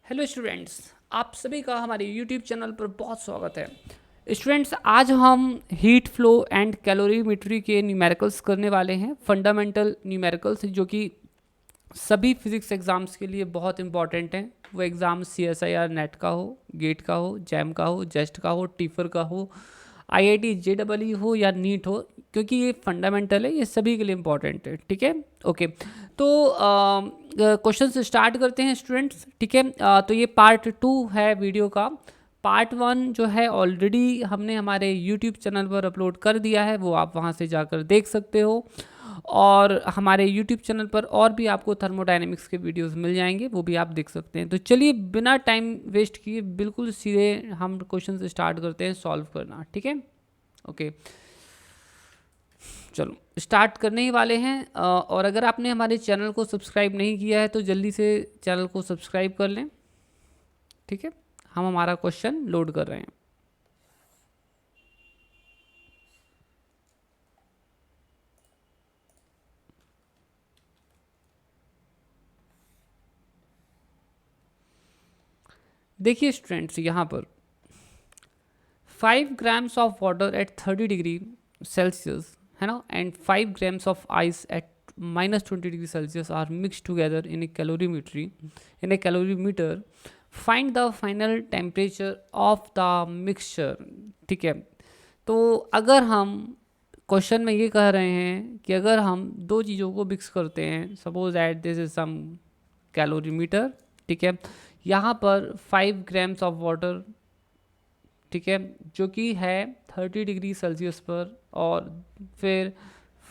Hello students, आप सभी का हमारे यूट्यूब चैनल पर बहुत स्वागत है। स्टूडेंट्स, आज हम हीट फ्लो एंड कैलोरीमेट्री के न्यूमेरिकल्स करने वाले हैं, फंडामेंटल न्यूमेरिकल्स, जो कि सभी फिजिक्स एग्जाम्स के लिए बहुत इंपॉर्टेंट हैं। वो एग्ज़ाम CSIR नेट का हो, गेट का हो, जैम का हो, जेस्ट का हो, टीफर का हो, IIT JEE हो या नीट हो, क्योंकि ये फंडामेंटल है, ये सभी के लिए इंपॉर्टेंट है। ठीक है, ओके। तो क्वेश्चन से स्टार्ट करते हैं स्टूडेंट्स। ठीक है, तो ये पार्ट 2 है वीडियो का। पार्ट 1 जो है ऑलरेडी हमने हमारे यूट्यूब चैनल पर अपलोड कर दिया है, वो आप वहाँ से जाकर देख सकते हो। और हमारे यूट्यूब चैनल पर और भी आपको थर्मोडायनेमिक्स के वीडियोस मिल जाएंगे, वो भी आप देख सकते हैं। तो चलिए बिना टाइम वेस्ट किए बिल्कुल सीधे हम क्वेश्चन से स्टार्ट करते हैं सॉल्व करना। ठीक है, ओके, चलो स्टार्ट करने ही वाले हैं। और अगर आपने हमारे चैनल को सब्सक्राइब नहीं किया है तो जल्दी से चैनल को सब्सक्राइब कर लें। ठीक है, हम हमारा क्वेश्चन लोड कर रहे हैं। देखिए स्टूडेंट्स, यहाँ पर 5 grams of water at 30 degree Celsius है ना, and 5 grams of ice at -20 degree Celsius are mix together in a calorimeter. Find the final temperature of the mixture. ठीक है, तो अगर हम क्वेश्चन में ये कह रहे हैं कि अगर हम दो चीज़ों को मिक्स करते हैं, suppose that this is some calorimeter. ठीक है, यहाँ पर 5 grams ऑफ वाटर, ठीक है, जो कि है 30 डिग्री सेल्सियस पर, और फिर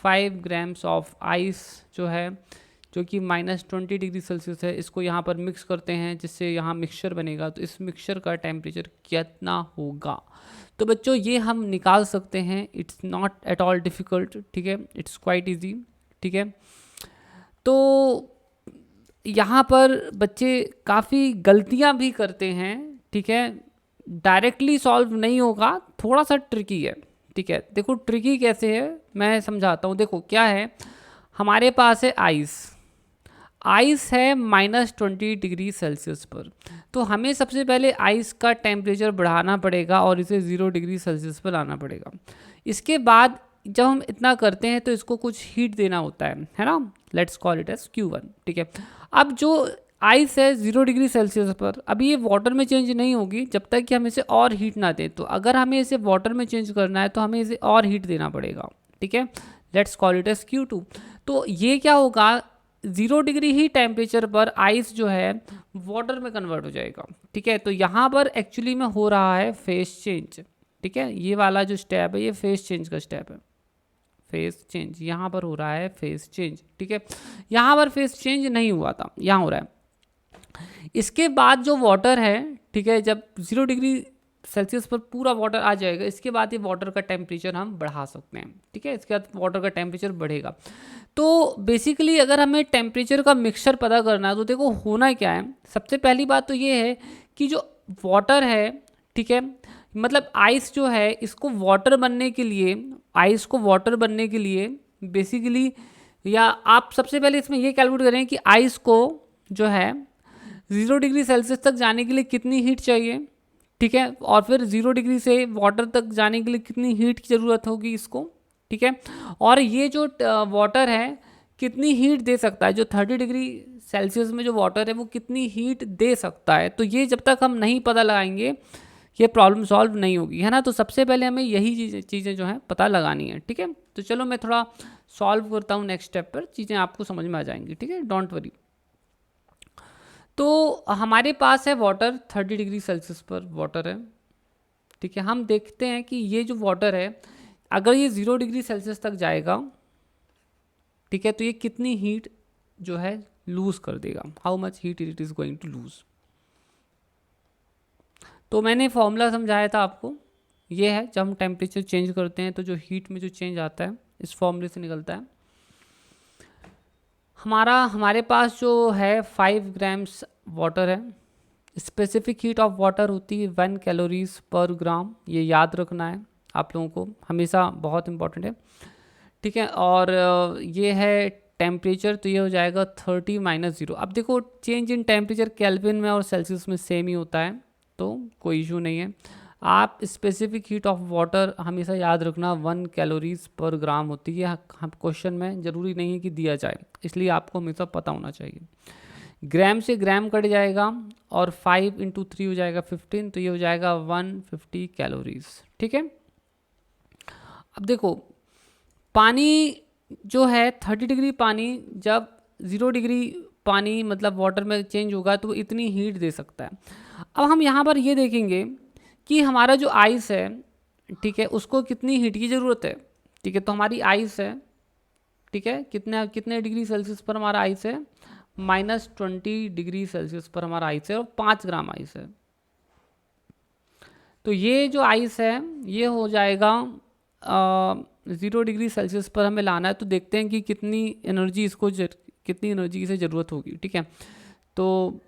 5 grams ऑफ आइस जो है, जो कि -20 डिग्री सेल्सियस है, इसको यहाँ पर मिक्स करते हैं जिससे यहाँ मिक्सचर बनेगा। तो इस मिक्सचर का टेम्परेचर कितना होगा? तो बच्चों ये हम निकाल सकते हैं, it's not at all difficult. ठीक है, इट्स क्वाइट ईजी। ठीक है, तो यहाँ पर बच्चे काफ़ी गलतियाँ भी करते हैं। ठीक है, डायरेक्टली सॉल्व नहीं होगा, थोड़ा सा ट्रिकी है। ठीक है, देखो ट्रिकी कैसे है मैं समझाता हूँ। देखो क्या है, हमारे पास है आइस। आइस है -20 डिग्री सेल्सियस पर, तो हमें सबसे पहले आइस का टेम्परेचर बढ़ाना पड़ेगा और इसे 0 डिग्री सेल्सियस पर लाना पड़ेगा। इसके बाद जब हम इतना करते हैं तो इसको कुछ हीट देना होता है ना। Let's call it as Q1। ठीक है, अब जो आइस है 0 डिग्री सेल्सियस पर, अभी ये वाटर में चेंज नहीं होगी जब तक कि हम इसे और हीट ना दें। तो अगर हमें इसे वाटर में चेंज करना है तो हमें इसे और हीट देना पड़ेगा। ठीक है, let's call it as Q2। तो ये क्या होगा, 0 डिग्री ही टेम्परेचर पर आइस जो है वाटर में कन्वर्ट हो जाएगा। ठीक है, तो यहाँ पर एक्चुअली में हो रहा है फेस चेंज। ठीक है, ये वाला जो स्टेप है ये फेस चेंज का स्टेप है। फेस चेंज यहाँ पर हो रहा है, फेस चेंज। ठीक है, यहाँ पर फेस चेंज नहीं हुआ था, यहाँ हो रहा है। इसके बाद जो वाटर है, ठीक है, जब 0 डिग्री सेल्सियस पर पूरा वाटर आ जाएगा, इसके बाद ये वाटर का टेम्परेचर हम बढ़ा सकते हैं। ठीक है, इसके बाद वाटर का टेम्परेचर बढ़ेगा। तो बेसिकली अगर हमें टेम्परेचर का मिक्सचर पता करना है तो देखो होना क्या है। सबसे पहली बात तो ये है कि जो वाटर है, ठीक है, मतलब आइस जो है, इसको वाटर बनने के लिए, आइस को वाटर बनने के लिए बेसिकली, या आप सबसे पहले इसमें ये कैलकुलेट करें कि आइस को जो है 0 डिग्री सेल्सियस तक जाने के लिए कितनी हीट चाहिए। ठीक है, और फिर 0 डिग्री से वाटर तक जाने के लिए कितनी हीट की ज़रूरत होगी इसको। ठीक है, और ये जो वाटर है कितनी हीट दे सकता है, जो 30 डिग्री सेल्सियस में जो वाटर है वो कितनी हीट दे सकता है। तो ये जब तक हम नहीं पता लगाएंगे ये प्रॉब्लम सॉल्व नहीं होगी, है ना। तो सबसे पहले हमें यही चीज़ें जो हैं पता लगानी है। ठीक है, तो चलो मैं थोड़ा सॉल्व करता हूँ नेक्स्ट स्टेप पर, चीज़ें आपको समझ में आ जाएंगी। ठीक है, डोंट वरी। तो हमारे पास है वाटर, 30 डिग्री सेल्सियस पर वाटर है। ठीक है, हम देखते हैं कि ये जो वाटर है अगर ये 0 डिग्री सेल्सियस तक जाएगा, ठीक है, तो ये कितनी हीट जो है लूज कर देगा, how much heat it is going to lose. तो मैंने फॉर्मूला समझाया था आपको, ये है जब हम टेम्परेचर चेंज करते हैं तो जो हीट में जो चेंज आता है इस फॉर्मूले से निकलता है। हमारे पास जो है 5 grams वाटर है, स्पेसिफिक हीट ऑफ वाटर होती है 1 कैलोरीज पर ग्राम। ये याद रखना है आप लोगों को, हमेशा बहुत इंपॉर्टेंट है। ठीक है, और ये है टेम्परेचर, तो ये हो जाएगा 30 माइनस 0। अब देखो चेंज इन टेम्परेचर केल्विन में और सेल्सियस में सेम ही होता है, तो कोई इशू नहीं है। आप स्पेसिफिक हीट ऑफ वाटर हमेशा याद रखना 1 कैलोरीज पर ग्राम होती है, हम क्वेश्चन में ज़रूरी नहीं है कि दिया जाए, इसलिए आपको हमेशा पता होना चाहिए। ग्राम से ग्राम कट जाएगा और 5 इंटू 3 हो जाएगा 15, तो ये हो जाएगा 150 कैलोरीज। ठीक है, अब देखो पानी जो है 30 डिग्री पानी जब 0 डिग्री पानी मतलब वाटर में चेंज होगा तो वो इतनी हीट दे सकता है। अब हम यहाँ पर ये देखेंगे कि हमारा जो आइस है, ठीक है, उसको कितनी हीट की ज़रूरत है। ठीक है, तो हमारी आइस है, ठीक है, कितने कितने डिग्री सेल्सियस पर हमारा आइस है, -20 डिग्री सेल्सियस पर हमारा आइस है और 5 ग्राम आइस है। तो ये जो आइस है ये हो जाएगा 0 डिग्री सेल्सियस पर हमें लाना है, तो देखते हैं कि कितनी एनर्जी इसको कितनी एनर्जी से ज़रूरत होगी। ठीक है, तो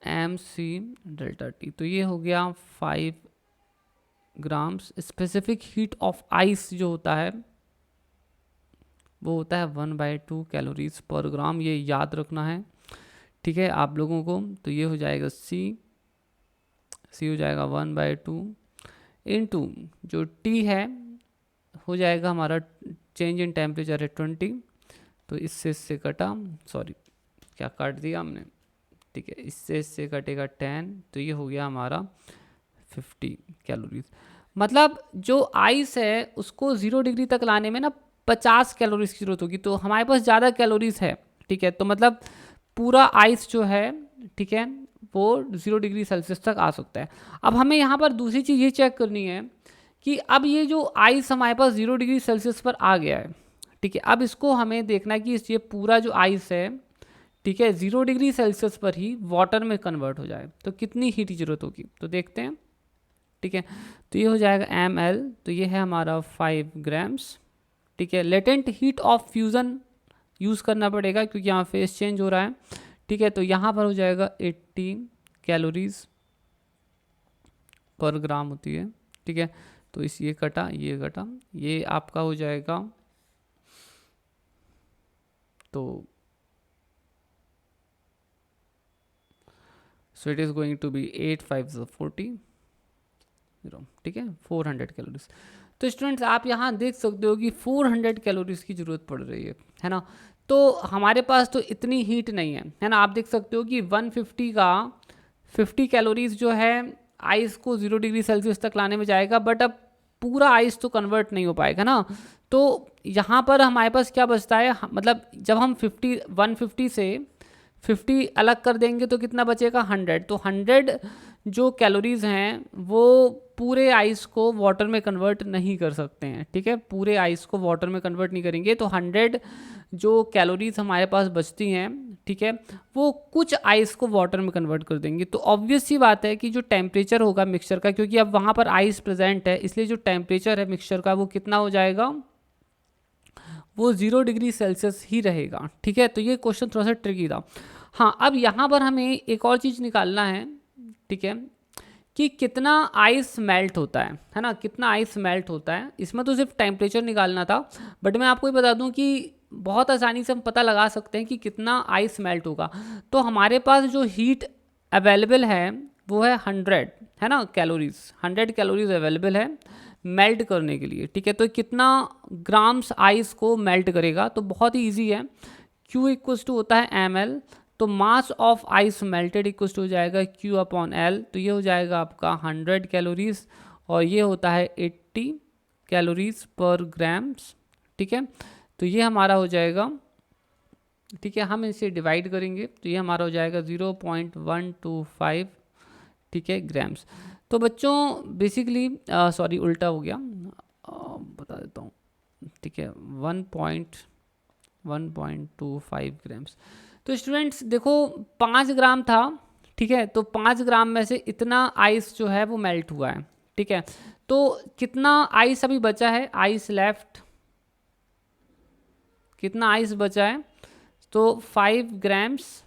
mc डेल्टा टी, तो ये हो गया 5 grams. Specific heat of ice जो होता है वो होता है 1/2 कैलोरीज पर ग्राम, ये याद रखना है। ठीक है आप लोगों को, तो ये हो जाएगा सी हो जाएगा 1/2 इंटू जो टी है हो जाएगा हमारा चेंज इन टेम्परेचर है 20, तो इससे कटा, सॉरी क्या काट दिया हमने, ठीक है, इससे कटेगा 10, तो ये हो गया हमारा 50 कैलोरीज। मतलब जो आइस है उसको 0 डिग्री तक लाने में ना 50 कैलोरीज की जरूरत होगी, तो हमारे पास ज़्यादा कैलोरीज है। ठीक है, तो मतलब पूरा आइस जो है, ठीक है, वो 0 डिग्री सेल्सियस तक आ सकता है। अब हमें यहाँ पर दूसरी चीज़ ये चेक करनी है कि अब ये जो आइस हमारे पास 0 डिग्री सेल्सियस पर आ गया है, ठीक है, अब इसको हमें देखना है कि ये पूरा जो आइस है, ठीक है, 0 डिग्री सेल्सियस पर ही वाटर में कन्वर्ट हो जाए, तो कितनी हीट की जरूरत होगी, तो देखते हैं। ठीक है, तो ये हो जाएगा ml, तो ये है हमारा 5 ग्राम्स। ठीक है, latent heat of fusion use करना पड़ेगा क्योंकि यहाँ फेस चेंज हो रहा है। ठीक है, तो यहाँ पर हो जाएगा 80 कैलोरीज पर ग्राम होती है। ठीक है, तो इस ये कटा, ये आपका हो जाएगा, तो so it is going to be 8 5 40, ठीक है, 400 कैलोरीज। तो स्टूडेंट्स आप यहाँ देख सकते हो कि 400 कैलोरीज की ज़रूरत पड़ रही है ना। तो हमारे पास तो इतनी हीट नहीं है ना। आप देख सकते हो कि 150 का 50 कैलोरीज जो है आइस को 0 डिग्री सेल्सियस तक लाने में जाएगा, बट अब पूरा आइस तो कन्वर्ट नहीं हो पाएगा ना। तो यहाँ पर हमारे पास क्या बचता है, मतलब जब हम 150 से 50 अलग कर देंगे तो कितना बचेगा, 100। तो 100 जो कैलोरीज हैं वो पूरे आइस को वाटर में कन्वर्ट नहीं कर सकते हैं। ठीक है, पूरे आइस को वाटर में कन्वर्ट नहीं करेंगे, तो 100 जो कैलोरीज हमारे पास बचती हैं, ठीक है, वो कुछ आइस को वाटर में कन्वर्ट कर देंगे। तो ऑब्वियस सी बात है कि जो टेम्परेचर होगा मिक्सचर का, क्योंकि अब वहाँ पर आइस प्रेजेंट है, इसलिए जो टेम्परेचर है मिक्सचर का वो कितना हो जाएगा, वो 0 डिग्री सेल्सियस ही रहेगा। ठीक है, तो ये क्वेश्चन थोड़ा सा ट्रिकी था। हाँ, अब यहाँ पर हमें एक और चीज़ निकालना है, ठीक है, कि कितना आइस मेल्ट होता है ना, कितना आइस मेल्ट होता है। इसमें तो सिर्फ टेम्परेचर निकालना था, बट मैं आपको ये बता दूं कि बहुत आसानी से हम पता लगा सकते हैं कि कितना आइस मेल्ट होगा। तो हमारे पास जो हीट अवेलेबल है वो है 100, है ना, कैलोरीज, 100 कैलोरीज अवेलेबल है मेल्ट करने के लिए। ठीक है, तो कितना ग्राम्स आइस को मेल्ट करेगा, तो बहुत ही ईजी है, Q इक्वल्स टू होता है ml, तो mass of ice melted equals to हो जाएगा Q अपॉन L, तो ये हो जाएगा आपका 100 कैलोरीज और ये होता है 80 कैलोरीज पर ग्राम्स। ठीक है, तो ये हमारा हो जाएगा, ठीक है, हम इसे डिवाइड करेंगे तो ये हमारा हो जाएगा 0.125, ठीक है, ग्राम्स। तो बच्चों बेसिकली सॉरी उल्टा हो गया, बता देता हूँ, ठीक है, 1.25 ग्राम्स। तो स्टूडेंट्स देखो 5 ग्राम था, ठीक है, तो 5 ग्राम में से इतना आइस जो है वो मेल्ट हुआ है। ठीक है, तो कितना आइस अभी बचा है, आइस लेफ्ट, कितना आइस बचा है, तो 5 ग्राम्स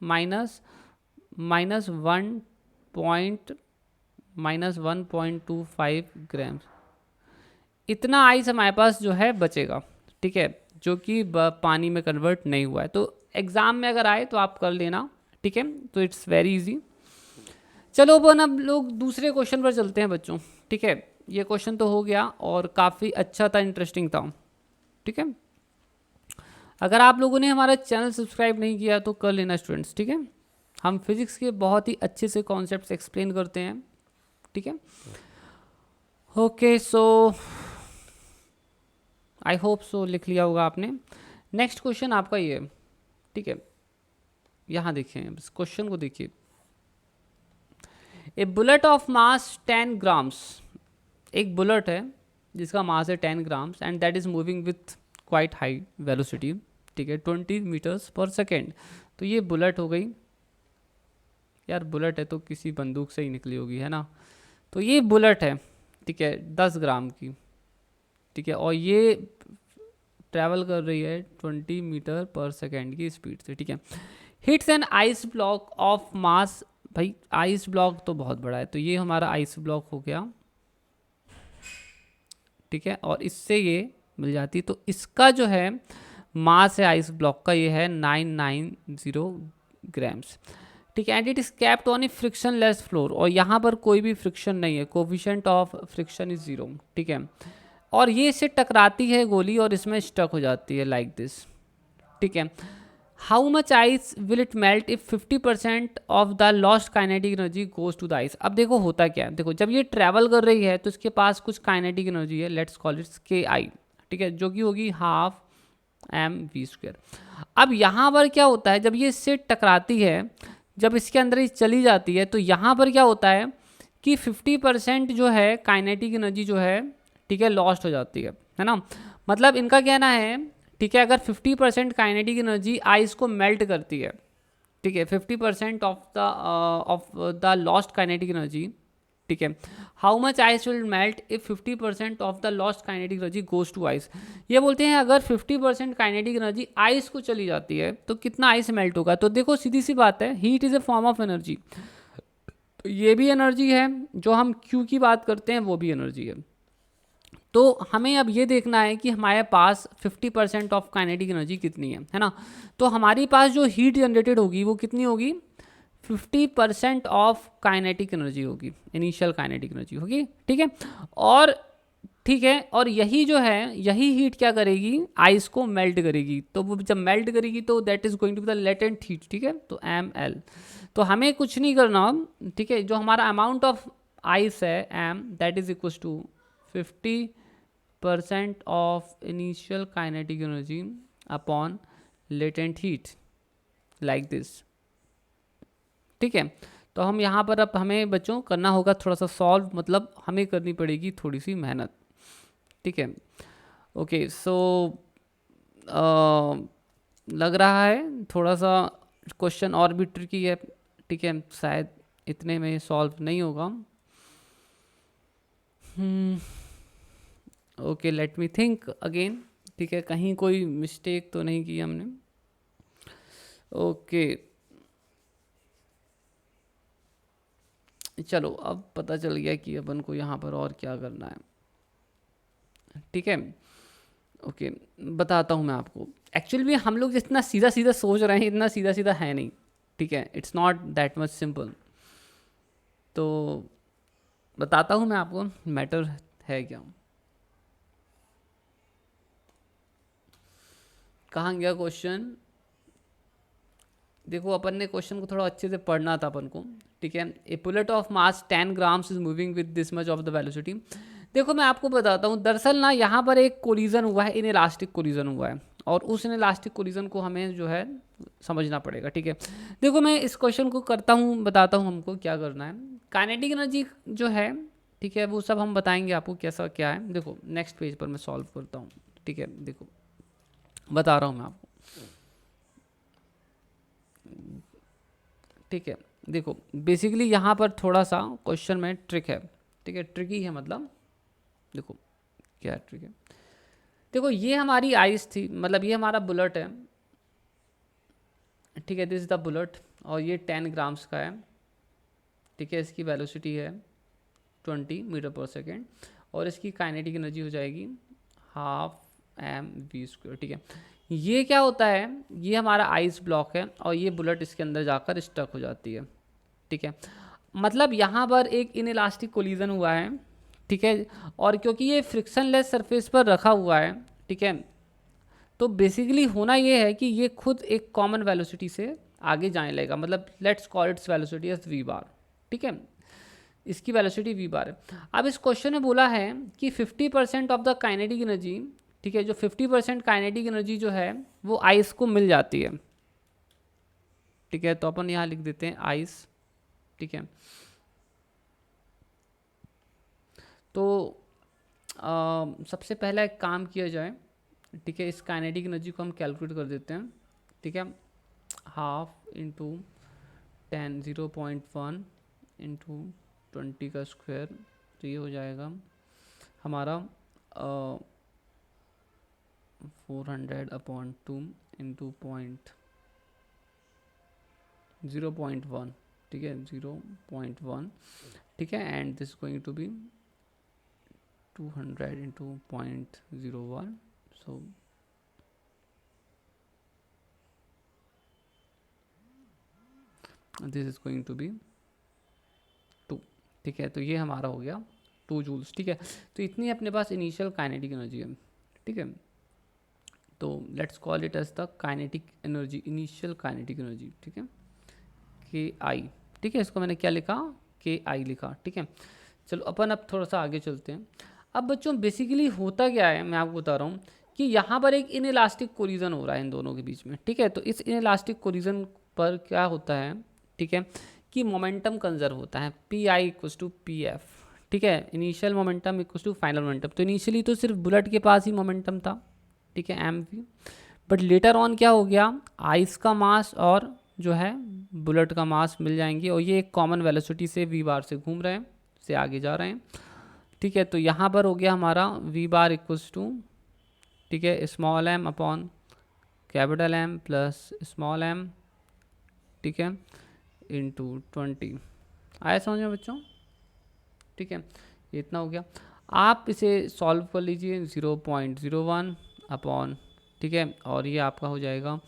माइनस 1.25 ग्राम्स, इतना आइस हमारे पास जो है बचेगा। ठीक है, जो कि पानी में कन्वर्ट नहीं हुआ है। तो एग्ज़ाम में अगर आए तो आप कर लेना, ठीक है, तो इट्स वेरी इजी। चलो अपन अब लोग दूसरे क्वेश्चन पर चलते हैं बच्चों, ठीक है। ये क्वेश्चन तो हो गया और काफ़ी अच्छा था, इंटरेस्टिंग था, ठीक है। अगर आप लोगों ने हमारा चैनल सब्सक्राइब नहीं किया तो कर लेना स्टूडेंट्स, ठीक है। हम फिजिक्स के बहुत ही अच्छे से कॉन्सेप्ट्स एक्सप्लेन करते हैं, ठीक है। Okay, so I hope so लिख लिया होगा आपने। नेक्स्ट क्वेश्चन आपका ये, ठीक है, यहाँ देखिए, इस क्वेश्चन को देखिए। ए बुलेट ऑफ मास 10 ग्राम्स, एक बुलेट है जिसका मास है 10 grams and that is moving with quite high velocity, ठीक है, 20 मीटर्स पर सेकेंड। तो ये बुलेट हो गई यार, बुलेट है तो किसी बंदूक से ही निकली होगी, है ना। तो ये बुलेट है, ठीक है, 10 ग्राम की, ठीक है, और ये ट्रैवल कर रही है 20 मीटर पर सेकेंड की स्पीड से, ठीक है। Hits an ice block of mass, भाई आइस ब्लॉक तो बहुत बड़ा है, तो ये हमारा आइस ब्लॉक हो गया, ठीक है, और इससे ये मिल जाती, तो इसका जो है मास है आइस ब्लॉक का, ये है 990 ग्राम्स, ठीक है, and it is kept on A friction less floor, और यहाँ पर कोई भी फ्रिक्शन नहीं है, कोफिशिएंट ऑफ फ्रिक्शन इज 0, ठीक है, और ये इससे टकराती है गोली और इसमें स्टक हो जाती है लाइक दिस, ठीक है। How much ice will it melt if 50% of the lost kinetic energy goes to the ice. अब देखो होता क्या है, देखो जब ये ट्रैवल कर रही है तो इसके पास कुछ काइनेटिक एनर्जी है, लेट्स कॉल इट्स के आई, ठीक है, जो कि होगी हाफ mv²। अब यहाँ पर क्या होता है, जब ये इससे टकराती है, जब इसके अंदर ये चली जाती है, तो यहाँ पर क्या होता है कि 50% जो है काइनेटिक एनर्जी जो है, ठीक है, लॉस्ट हो जाती है ना। मतलब इनका कहना है, ठीक है, अगर 50% काइनेटिक एनर्जी आइस को मेल्ट करती है, ठीक है, 50% of the lost kinetic energy, ठीक है, how much ice will melt if 50% of the lost kinetic energy goes to ice. ये बोलते हैं अगर 50% काइनेटिक एनर्जी आइस को चली जाती है तो कितना आइस मेल्ट होगा। तो देखो सीधी सी बात है, heat is a form of energy, तो ये भी एनर्जी है, जो हम क्यू की बात करते हैं वो भी एनर्जी है। तो हमें अब ये देखना है कि हमारे पास 50% ऑफ काइनेटिक एनर्जी कितनी है ना। तो हमारे पास जो हीट जनरेटेड होगी वो कितनी होगी, 50% ऑफ काइनेटिक एनर्जी होगी, इनिशियल काइनेटिक एनर्जी होगी, ठीक है। और ठीक है, और यही जो है, यही हीट क्या करेगी, आइस को मेल्ट करेगी। तो वो जब मेल्ट करेगी तो that is going to be the latent heat, ठीक है, तो ml। तो हमें कुछ नहीं करना, ठीक है, जो हमारा अमाउंट ऑफ आइस है m, that is equal to 50% of initial kinetic energy upon latent heat, like this, ठीक है। तो हम यहाँ पर अब हमें बच्चों करना होगा थोड़ा सा सॉल्व, मतलब हमें करनी पड़ेगी थोड़ी सी मेहनत, ठीक है। ओके, सो लग रहा है थोड़ा सा क्वेश्चन और भी ट्रिकी है, ठीक है, शायद इतने में सॉल्व नहीं होगा। Okay, let me think again, ठीक है, कहीं कोई मिस्टेक तो नहीं की हमने। ओके, चलो अब पता चल गया कि अपन को यहाँ पर और क्या करना है, ठीक है। ओके, बताता हूँ मैं आपको। एक्चुअली में हम लोग जितना सीधा सीधा सोच रहे हैं इतना सीधा सीधा है नहीं, ठीक है, it's not that much simple. तो बताता हूँ मैं आपको मैटर है क्या। कहाँ गया क्वेश्चन, देखो अपन ने क्वेश्चन को थोड़ा अच्छे से पढ़ना था अपन को, ठीक है। A bullet of mass 10 grams is moving with this much of the velocity. देखो मैं आपको बताता हूँ, दरअसल ना यहाँ पर एक कोलिजन हुआ है, इन इलास्टिक कोलिजन हुआ है, और उस इन इलास्टिक कोलिजन को हमें जो है समझना पड़ेगा, ठीक है। देखो मैं इस क्वेश्चन को करता हूँ, बताता हूँ हमको क्या करना है। काइनेटिक एनर्जी जो है, ठीक है, वो सब हम बताएंगे आपको कैसा क्या है। देखो नेक्स्ट पेज पर मैं सॉल्व करता हूँ, ठीक है, देखो बता रहा हूँ मैं आपको, ठीक है। देखो बेसिकली यहाँ पर थोड़ा सा क्वेश्चन में ट्रिक है, ठीक है, ट्रिकी है, मतलब देखो क्या ट्रिक है। देखो ये हमारी आइस थी, मतलब ये हमारा बुलेट है, ठीक है, दिस इज द बुलेट, और ये 10 ग्राम्स का है, ठीक है, इसकी वेलोसिटी है 20 मीटर पर सेकेंड, और इसकी काइनेटिक एनर्जी हो जाएगी हाफ एम वी स्क्वायर, ठीक है। ये क्या होता है, ये हमारा आइस ब्लॉक है और ये बुलेट इसके अंदर जाकर स्टक हो जाती है, ठीक है। मतलब यहाँ पर एक इनइलास्टिक कोलिजन हुआ है, ठीक है, और क्योंकि ये फ्रिक्शनलेस सरफेस पर रखा हुआ है, ठीक है, तो बेसिकली होना ये है कि ये खुद एक कॉमन वेलोसिटी से आगे जाने लगेगा, मतलब let's call its velocity as V bar, ठीक है, इसकी वेलोसिटी वी बार है। अब इस क्वेश्चन में बोला है कि 50% ऑफ द काइनेटिक एनर्जी, ठीक है, जो 50% काइनेटिक एनर्जी जो है वो आइस को मिल जाती है, ठीक है, तो अपन यहाँ लिख देते हैं आइस, ठीक है। तो सबसे पहला एक काम किया जाए, ठीक है, इस काइनेटिक एनर्जी को हम कैलकुलेट कर देते हैं, ठीक है। हाफ इंटू 10 0.1 इंटू 20 का स्क्वायर, तो ये हो जाएगा हमारा 400/2 इंटू 0.1, ठीक है, 0.1, ठीक है, and this going to be 200 into 0.01, so this is going to be 2, ठीक है, तो ये हमारा हो गया 2 जूल्स, ठीक है। तो इतनी अपने पास इनिशियल काइनेटिक एनर्जी है, ठीक है। तो let's call it as the kinetic energy, initial kinetic energy, ठीक है, के आई, ठीक है, इसको मैंने क्या लिखा, के आई लिखा, ठीक है। चलो अपन अब थोड़ा सा आगे चलते हैं। अब बच्चों बेसिकली होता क्या है, मैं आपको बता रहा हूँ कि यहाँ पर एक इनइलास्टिक कोलिजन हो रहा है इन दोनों के बीच में, ठीक है। तो इस इनइलास्टिक कोलिजन पर क्या होता है, ठीक है, कि मोमेंटम कंजर्व होता है, P I equals to P F, ठीक है, initial momentum equals to final momentum. तो इनिशियली तो सिर्फ बुलेट के पास ही मोमेंटम था, ठीक है, M V, but later on क्या हो गया, आइस का मास और जो है बुलेट का मास मिल जाएंगे और ये एक कॉमन वेलोसिटी से वी बार से घूम रहे हैं, से आगे जा रहे हैं, ठीक है। तो यहाँ पर हो गया हमारा वी बार इक्वल्स टू, ठीक है, small M upon capital M plus small M, ठीक है, इंटू 20। आया समझ में बच्चों, ठीक है, ये इतना हो गया। आप इसे सॉल्व कर लीजिए 0.01 अपॉन, ठीक है, और ये आपका हो जाएगा,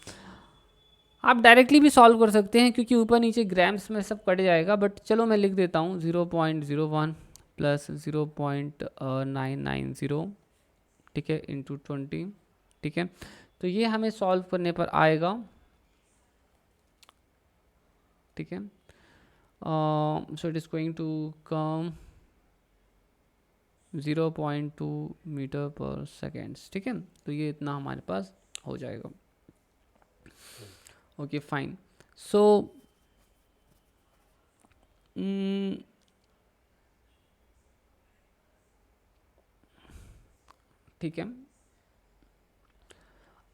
आप डायरेक्टली भी सॉल्व कर सकते हैं क्योंकि ऊपर नीचे ग्राम्स में सब कट जाएगा, बट चलो मैं लिख देता हूँ 0.01 प्लस 0.990, ठीक है, इंटू 20, ठीक है। तो ये हमें सॉल्व करने पर आएगा, ठीक है, so it is going to come 0.2 meter per seconds, ठीक है। तो ये इतना हमारे पास हो जाएगा, ओके फाइन। सो ठीक है,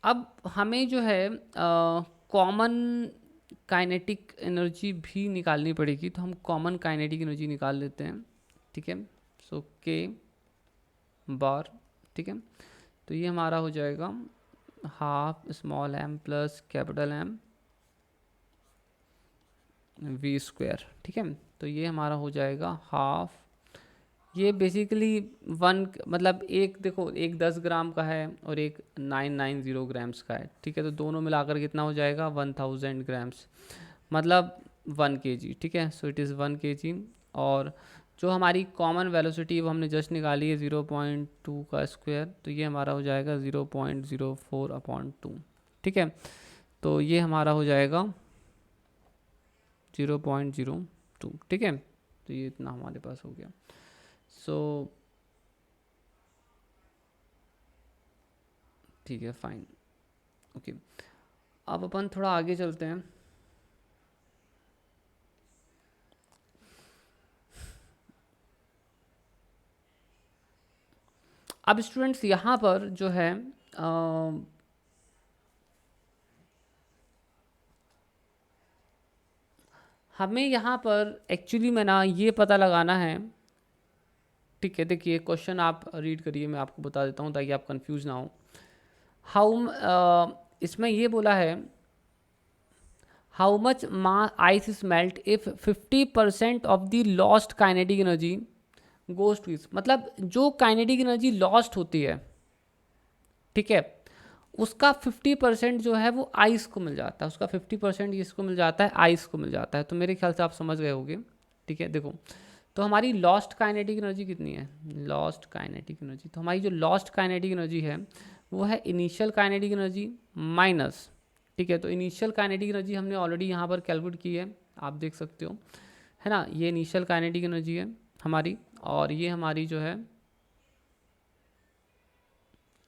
अब हमें जो है कॉमन काइनेटिक एनर्जी भी निकालनी पड़ेगी, तो हम कॉमन काइनेटिक एनर्जी निकाल लेते हैं, ठीक है। सो के बार, ठीक है, तो ये हमारा हो जाएगा half small M plus capital M V square, ठीक है। तो ये हमारा हो जाएगा हाफ, ये बेसिकली वन, मतलब एक देखो, एक 10 ग्राम का है और एक 990 ग्राम्स का है, ठीक है। तो दोनों मिलाकर कितना हो जाएगा 1000 ग्राम्स, मतलब 1 kg, ठीक है। सो इट इज़ 1 kg, और जो हमारी कॉमन वेलोसिटी वो हमने जस्ट निकाली है 0.2 का स्क्वायर, तो ये हमारा हो जाएगा 0.04/2, ठीक है। तो ये हमारा हो जाएगा 0.02, ठीक है। तो ये इतना हमारे पास हो गया। सो ठीक है, फाइन, ओके। अब अपन थोड़ा आगे चलते हैं। अब स्टूडेंट्स यहाँ पर जो है हमें यहाँ पर एक्चुअली में ना ये पता लगाना है, ठीक है। देखिए क्वेश्चन आप रीड करिए, मैं आपको बता देता हूँ ताकि आप कंफ्यूज ना हो। इसमें ये बोला है how much ice is melt if 50% of the lost kinetic energy goes to ice, मतलब जो काइनेटिक एनर्जी लॉस्ट होती है, ठीक है, उसका 50% जो है वो आइस को मिल जाता है, उसका 50% इसको मिल जाता है, आइस को मिल जाता है। तो मेरे ख्याल से आप समझ गए होंगे। ठीक है, देखो तो हमारी लॉस्ट काइनेटिक एनर्जी कितनी है, लॉस्ट काइनेटिक एनर्जी, तो हमारी जो लॉस्ट काइनेटिक एनर्जी है वो है इनिशियल काइनेटिक एनर्जी माइनस, ठीक है, तो इनिशियल काइनेटिक एनर्जी हमने ऑलरेडी यहाँ पर कैलकुलेट की है, आप देख सकते हो, है ना, ये इनिशियल काइनेटिक एनर्जी है हमारी, और ये हमारी जो है,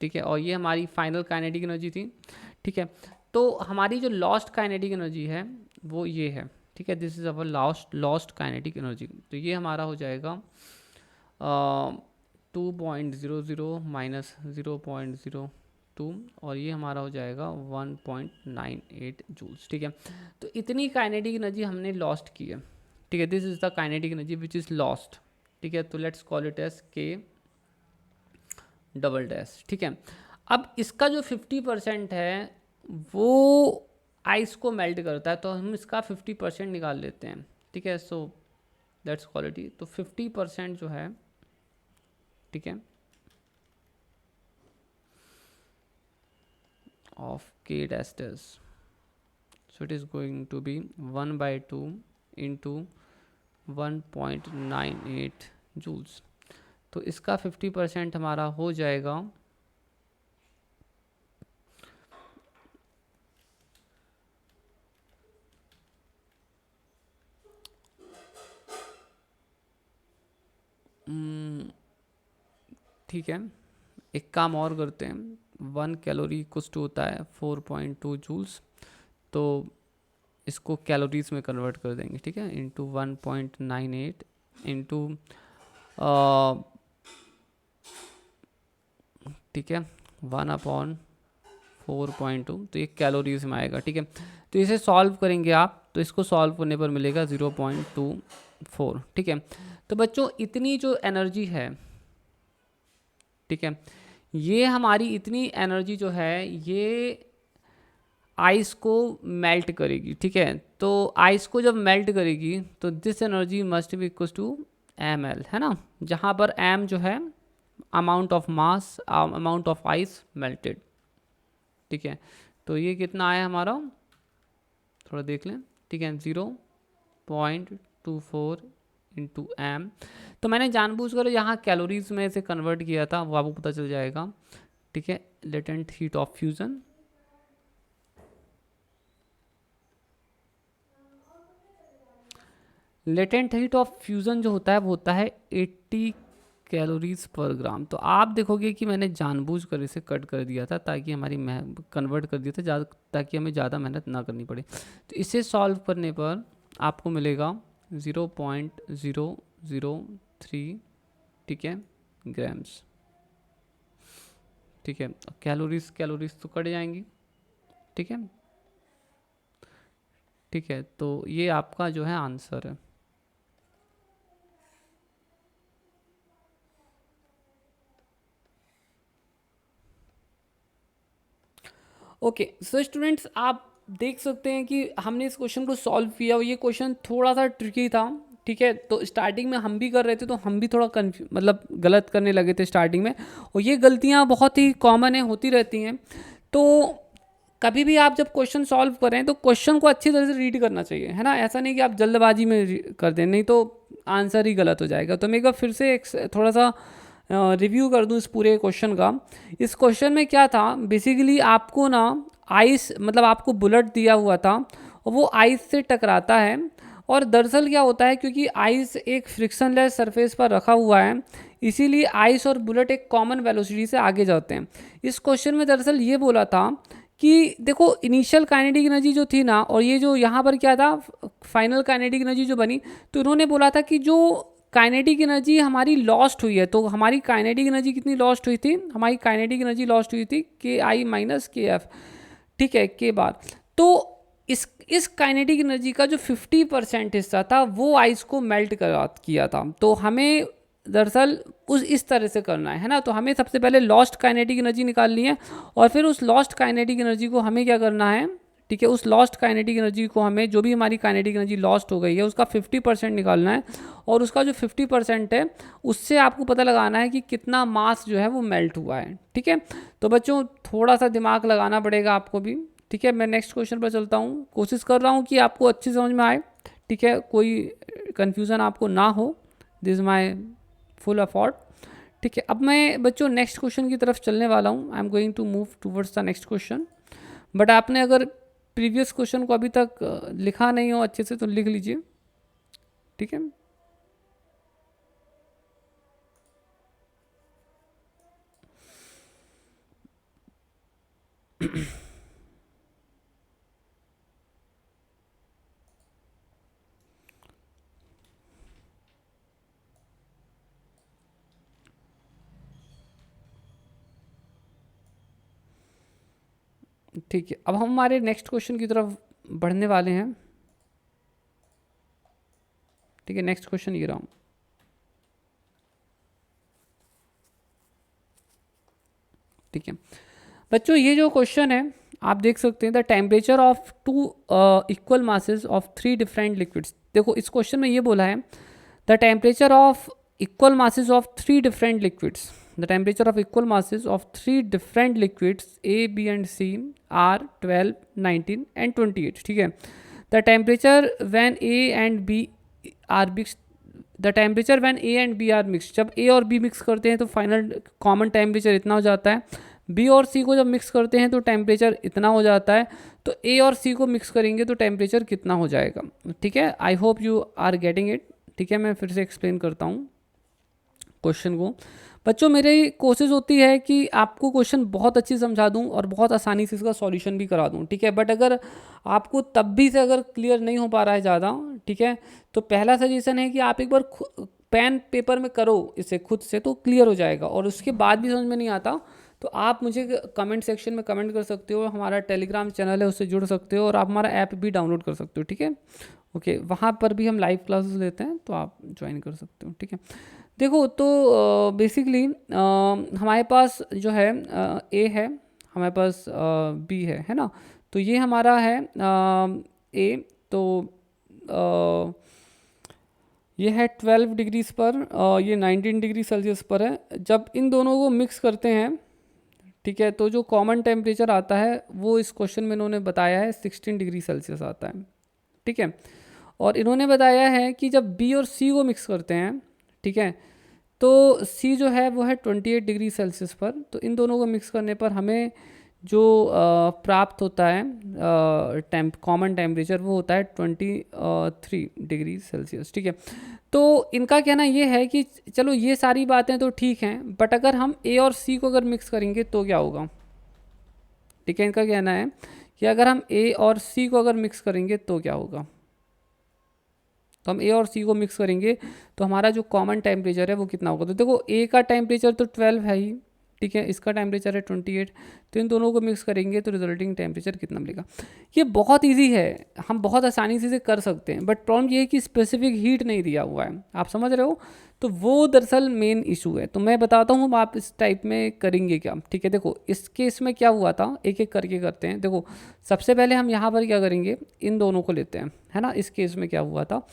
ठीक है, और ये हमारी फाइनल काइनेटिक एनर्जी थी। ठीक है, तो हमारी जो लॉस्ट काइनेटिक एनर्जी है वो ये है। ठीक है, this is our lost kinetic energy. तो ये हमारा हो जाएगा 2.00 माइनस 0.02, और ये हमारा हो जाएगा 1.98 जूल्स। ठीक है, तो इतनी काइनेटिक एनर्जी हमने लॉस्ट की है। ठीक है, this is the kinetic energy which is lost. ठीक है, तो लेट्स कॉल इट एज के डबल डैश। ठीक है, अब इसका जो 50% है वो आइस को मेल्ट करता है, तो हम इसका 50% निकाल लेते हैं। ठीक है, सो दैट्स क्वालिटी, तो 50% जो है, ठीक है, of K dash dash, so it is going to be 1/2 into 1.98 joules. तो इसका 50% हमारा हो जाएगा ठीक है, एक काम और करते हैं, 1 कैलोरी कुछ टू होता है 4.2 जूल्स, तो इसको कैलोरीज में कन्वर्ट कर देंगे। ठीक है, इंटू 1.98 इंटू, ठीक है, 1/4.2, तो ये कैलोरीज में आएगा। ठीक है, तो इसे सॉल्व करेंगे आप, तो इसको सॉल्व करने पर मिलेगा 0.24। ठीक है, तो बच्चों इतनी जो एनर्जी है, ठीक है, ये हमारी इतनी एनर्जी जो है ये आइस को मेल्ट करेगी। ठीक है, तो आइस को जब मेल्ट करेगी तो this energy must be equal to ml, है ना, जहाँ पर m जो है amount of mass, amount of ice melted. ठीक है, तो ये कितना आया हमारा, थोड़ा देख लें। ठीक है, 0.24 इंटू एम, तो मैंने जानबूझकर यहाँ कैलोरीज में से कन्वर्ट किया था, वो आपको पता चल जाएगा। ठीक है, latent heat of fusion, latent heat of fusion जो होता है वो होता है 80 कैलोरीज पर ग्राम। तो आप देखोगे कि मैंने जानबूझकर इसे कट कर दिया था ताकि हमारी कन्वर्ट कर दिया था ज़्यादा, ताकि हमें ज़्यादा मेहनत ना करनी पड़े। तो इसे सॉल्व करने पर आपको मिलेगा 0.003, ठीक है, ग्राम्स। ठीक है, कैलोरीज तो कट जाएंगी। ठीक है, ठीक है, तो ये आपका जो है आंसर है। ओके, सो स्टूडेंट्स आप देख सकते हैं कि हमने इस क्वेश्चन को सॉल्व किया और ये क्वेश्चन थोड़ा सा ट्रिकी था। ठीक है, तो स्टार्टिंग में हम भी कर रहे थे तो हम भी थोड़ा मतलब गलत करने लगे थे स्टार्टिंग में, और ये गलतियाँ बहुत ही कॉमन है, होती रहती हैं। तो कभी भी आप जब क्वेश्चन सॉल्व करें तो क्वेश्चन को अच्छी तरह से रीड करना चाहिए, है ना, ऐसा नहीं कि आप जल्दबाजी में कर दें, नहीं तो आंसर ही गलत हो जाएगा। तो मैं एक बार फिर से थोड़ा सा रिव्यू कर दूं इस पूरे क्वेश्चन का। इस क्वेश्चन में क्या था, बेसिकली आपको ना आइस, मतलब आपको बुलेट दिया हुआ था और वो आइस से टकराता है, और दरअसल क्या होता है, क्योंकि आइस एक फ्रिक्शनलेस सरफेस पर रखा हुआ है, इसीलिए आइस और बुलेट एक कॉमन वेलोसिटी से आगे जाते हैं। इस क्वेश्चन में दरअसल ये बोला था कि देखो इनिशियल काइनेटिक एनर्जी जो थी ना, और ये जो यहाँ पर क्या था फाइनल काइनेटिक एनर्जी जो बनी, तो इन्होंने बोला था कि जो काइनेटिक एनर्जी हमारी लॉस्ट हुई है, तो हमारी काइनेटिक एनर्जी कितनी लॉस्ट हुई थी, हमारी काइनेटिक एनर्जी लॉस्ट हुई थी के आई माइनस के एफ, ठीक है, के बार। तो इस काइनेटिक एनर्जी का जो 50% हिस्सा था वो आइस को मेल्ट किया था। तो हमें दरअसल इस तरह से करना है ना, तो हमें सबसे पहले लॉस्ट काइनेटिक एनर्जी निकालनी है, और फिर उस लॉस्ट काइनेटिक एनर्जी को हमें क्या करना है, ठीक है, उस लॉस्ट काइनेटिक एनर्जी को हमें, जो भी हमारी काइनेटिक एनर्जी लॉस्ट हो गई है उसका 50% निकालना है, और उसका जो 50% है उससे आपको पता लगाना है कि कितना मास जो है वो मेल्ट हुआ है। ठीक है, तो बच्चों थोड़ा सा दिमाग लगाना पड़ेगा आपको भी। ठीक है, मैं नेक्स्ट क्वेश्चन पर चलता हूँ, कोशिश कर रहा हूँ कि आपको अच्छी समझ में आए। ठीक है, कोई कन्फ्यूज़न आपको ना हो, this is my full effort. ठीक है, अब मैं बच्चों नेक्स्ट क्वेश्चन की तरफ चलने वाला हूँ। I am going to move towards the next question. But आपने अगर प्रीवियस क्वेश्चन को अभी तक लिखा नहीं हो अच्छे से तो लिख लीजिए। ठीक है, ठीक है, अब हम हमारे नेक्स्ट क्वेश्चन की तरफ बढ़ने वाले हैं। ठीक है, नेक्स्ट क्वेश्चन ये रहा हूँ। ठीक है बच्चों, ये जो क्वेश्चन है आप देख सकते हैं, the temperature of two equal masses of three different liquids. देखो इस क्वेश्चन में ये बोला है the temperature of equal masses of three different liquids, the temperature of equal masses of three different liquids A, B and C are 12, 19 and 28. ठीक है, the temperature when A and B are mixed, the temperature when A and B are mixed, जब A और B mix करते हैं तो final common temperature इतना हो जाता है। B और C को जब मिक्स करते हैं तो टेम्परेचर इतना हो जाता है। तो A और C को मिक्स करेंगे तो टेम्परेचर कितना हो जाएगा। ठीक है, I hope you are getting it. ठीक है, मैं फिर से एक्सप्लेन करता हूँ क्वेश्चन को। बच्चों मेरी कोशिश होती है कि आपको क्वेश्चन बहुत अच्छी समझा दूं और बहुत आसानी से इसका सॉल्यूशन भी करा दूं। ठीक है, बट अगर आपको तब भी से अगर क्लियर नहीं हो पा रहा है ज़्यादा, ठीक है, तो पहला सजेशन है कि आप एक बार पेन पेपर में करो इसे खुद से, तो क्लियर हो जाएगा। और उसके बाद भी समझ में नहीं आता तो आप मुझे कमेंट सेक्शन में कमेंट कर सकते हो, हमारा टेलीग्राम चैनल है उससे जुड़ सकते हो, और आप हमारा ऐप भी डाउनलोड कर सकते हो। ठीक है, ओके, वहाँ पर भी हम लाइव क्लासेस लेते हैं तो आप ज्वाइन कर सकते हो। ठीक है, देखो तो बेसिकली हमारे पास जो है ए है, हमारे पास बी है ना। तो ये हमारा है ए, तो ये है 12 डिग्रीज पर, ये 19 डिग्री सेल्सियस पर है। जब इन दोनों को मिक्स करते हैं, ठीक है, तो जो कॉमन टेम्परेचर आता है वो इस क्वेश्चन में इन्होंने बताया है 16 डिग्री सेल्सियस आता है। ठीक है, और इन्होंने बताया है कि जब बी और सी को मिक्स करते हैं, ठीक है, तो सी जो है वो है 28 डिग्री सेल्सियस पर। तो इन दोनों को मिक्स करने पर हमें जो प्राप्त होता है कॉमन टेम्परेचर वो होता है 23 डिग्री सेल्सियस। ठीक है, तो इनका कहना ये है कि चलो ये सारी बातें तो ठीक हैं, बट अगर हम ए और सी को अगर मिक्स करेंगे तो क्या होगा। ठीक है, इनका कहना है कि अगर हम ए और सी को अगर मिक्स करेंगे तो क्या होगा। तो हम ए और सी को मिक्स करेंगे तो हमारा जो कॉमन टेम्परेचर है वो कितना होगा। तो देखो ए का टेम्परेचर तो 12 है ही, ठीक है, इसका टेम्परेचर है 28, तो इन दोनों को मिक्स करेंगे तो रिजल्टिंग टेम्परेचर कितना मिलेगा। ये बहुत इजी है, हम बहुत आसानी से इसे कर सकते हैं, बट प्रॉब्लम ये है कि स्पेसिफिक हीट नहीं दिया हुआ है, आप समझ रहे हो। तो वो दरअसल मेन इशू है। तो मैं बताता हूँ आप इस टाइप में करेंगे क्या। ठीक है, देखो इस केस में क्या हुआ था, एक एक करके करते हैं। देखो सबसे पहले हम यहाँ पर क्या करेंगे, इन दोनों को लेते हैं, है ना। इस केस में क्या हुआ था,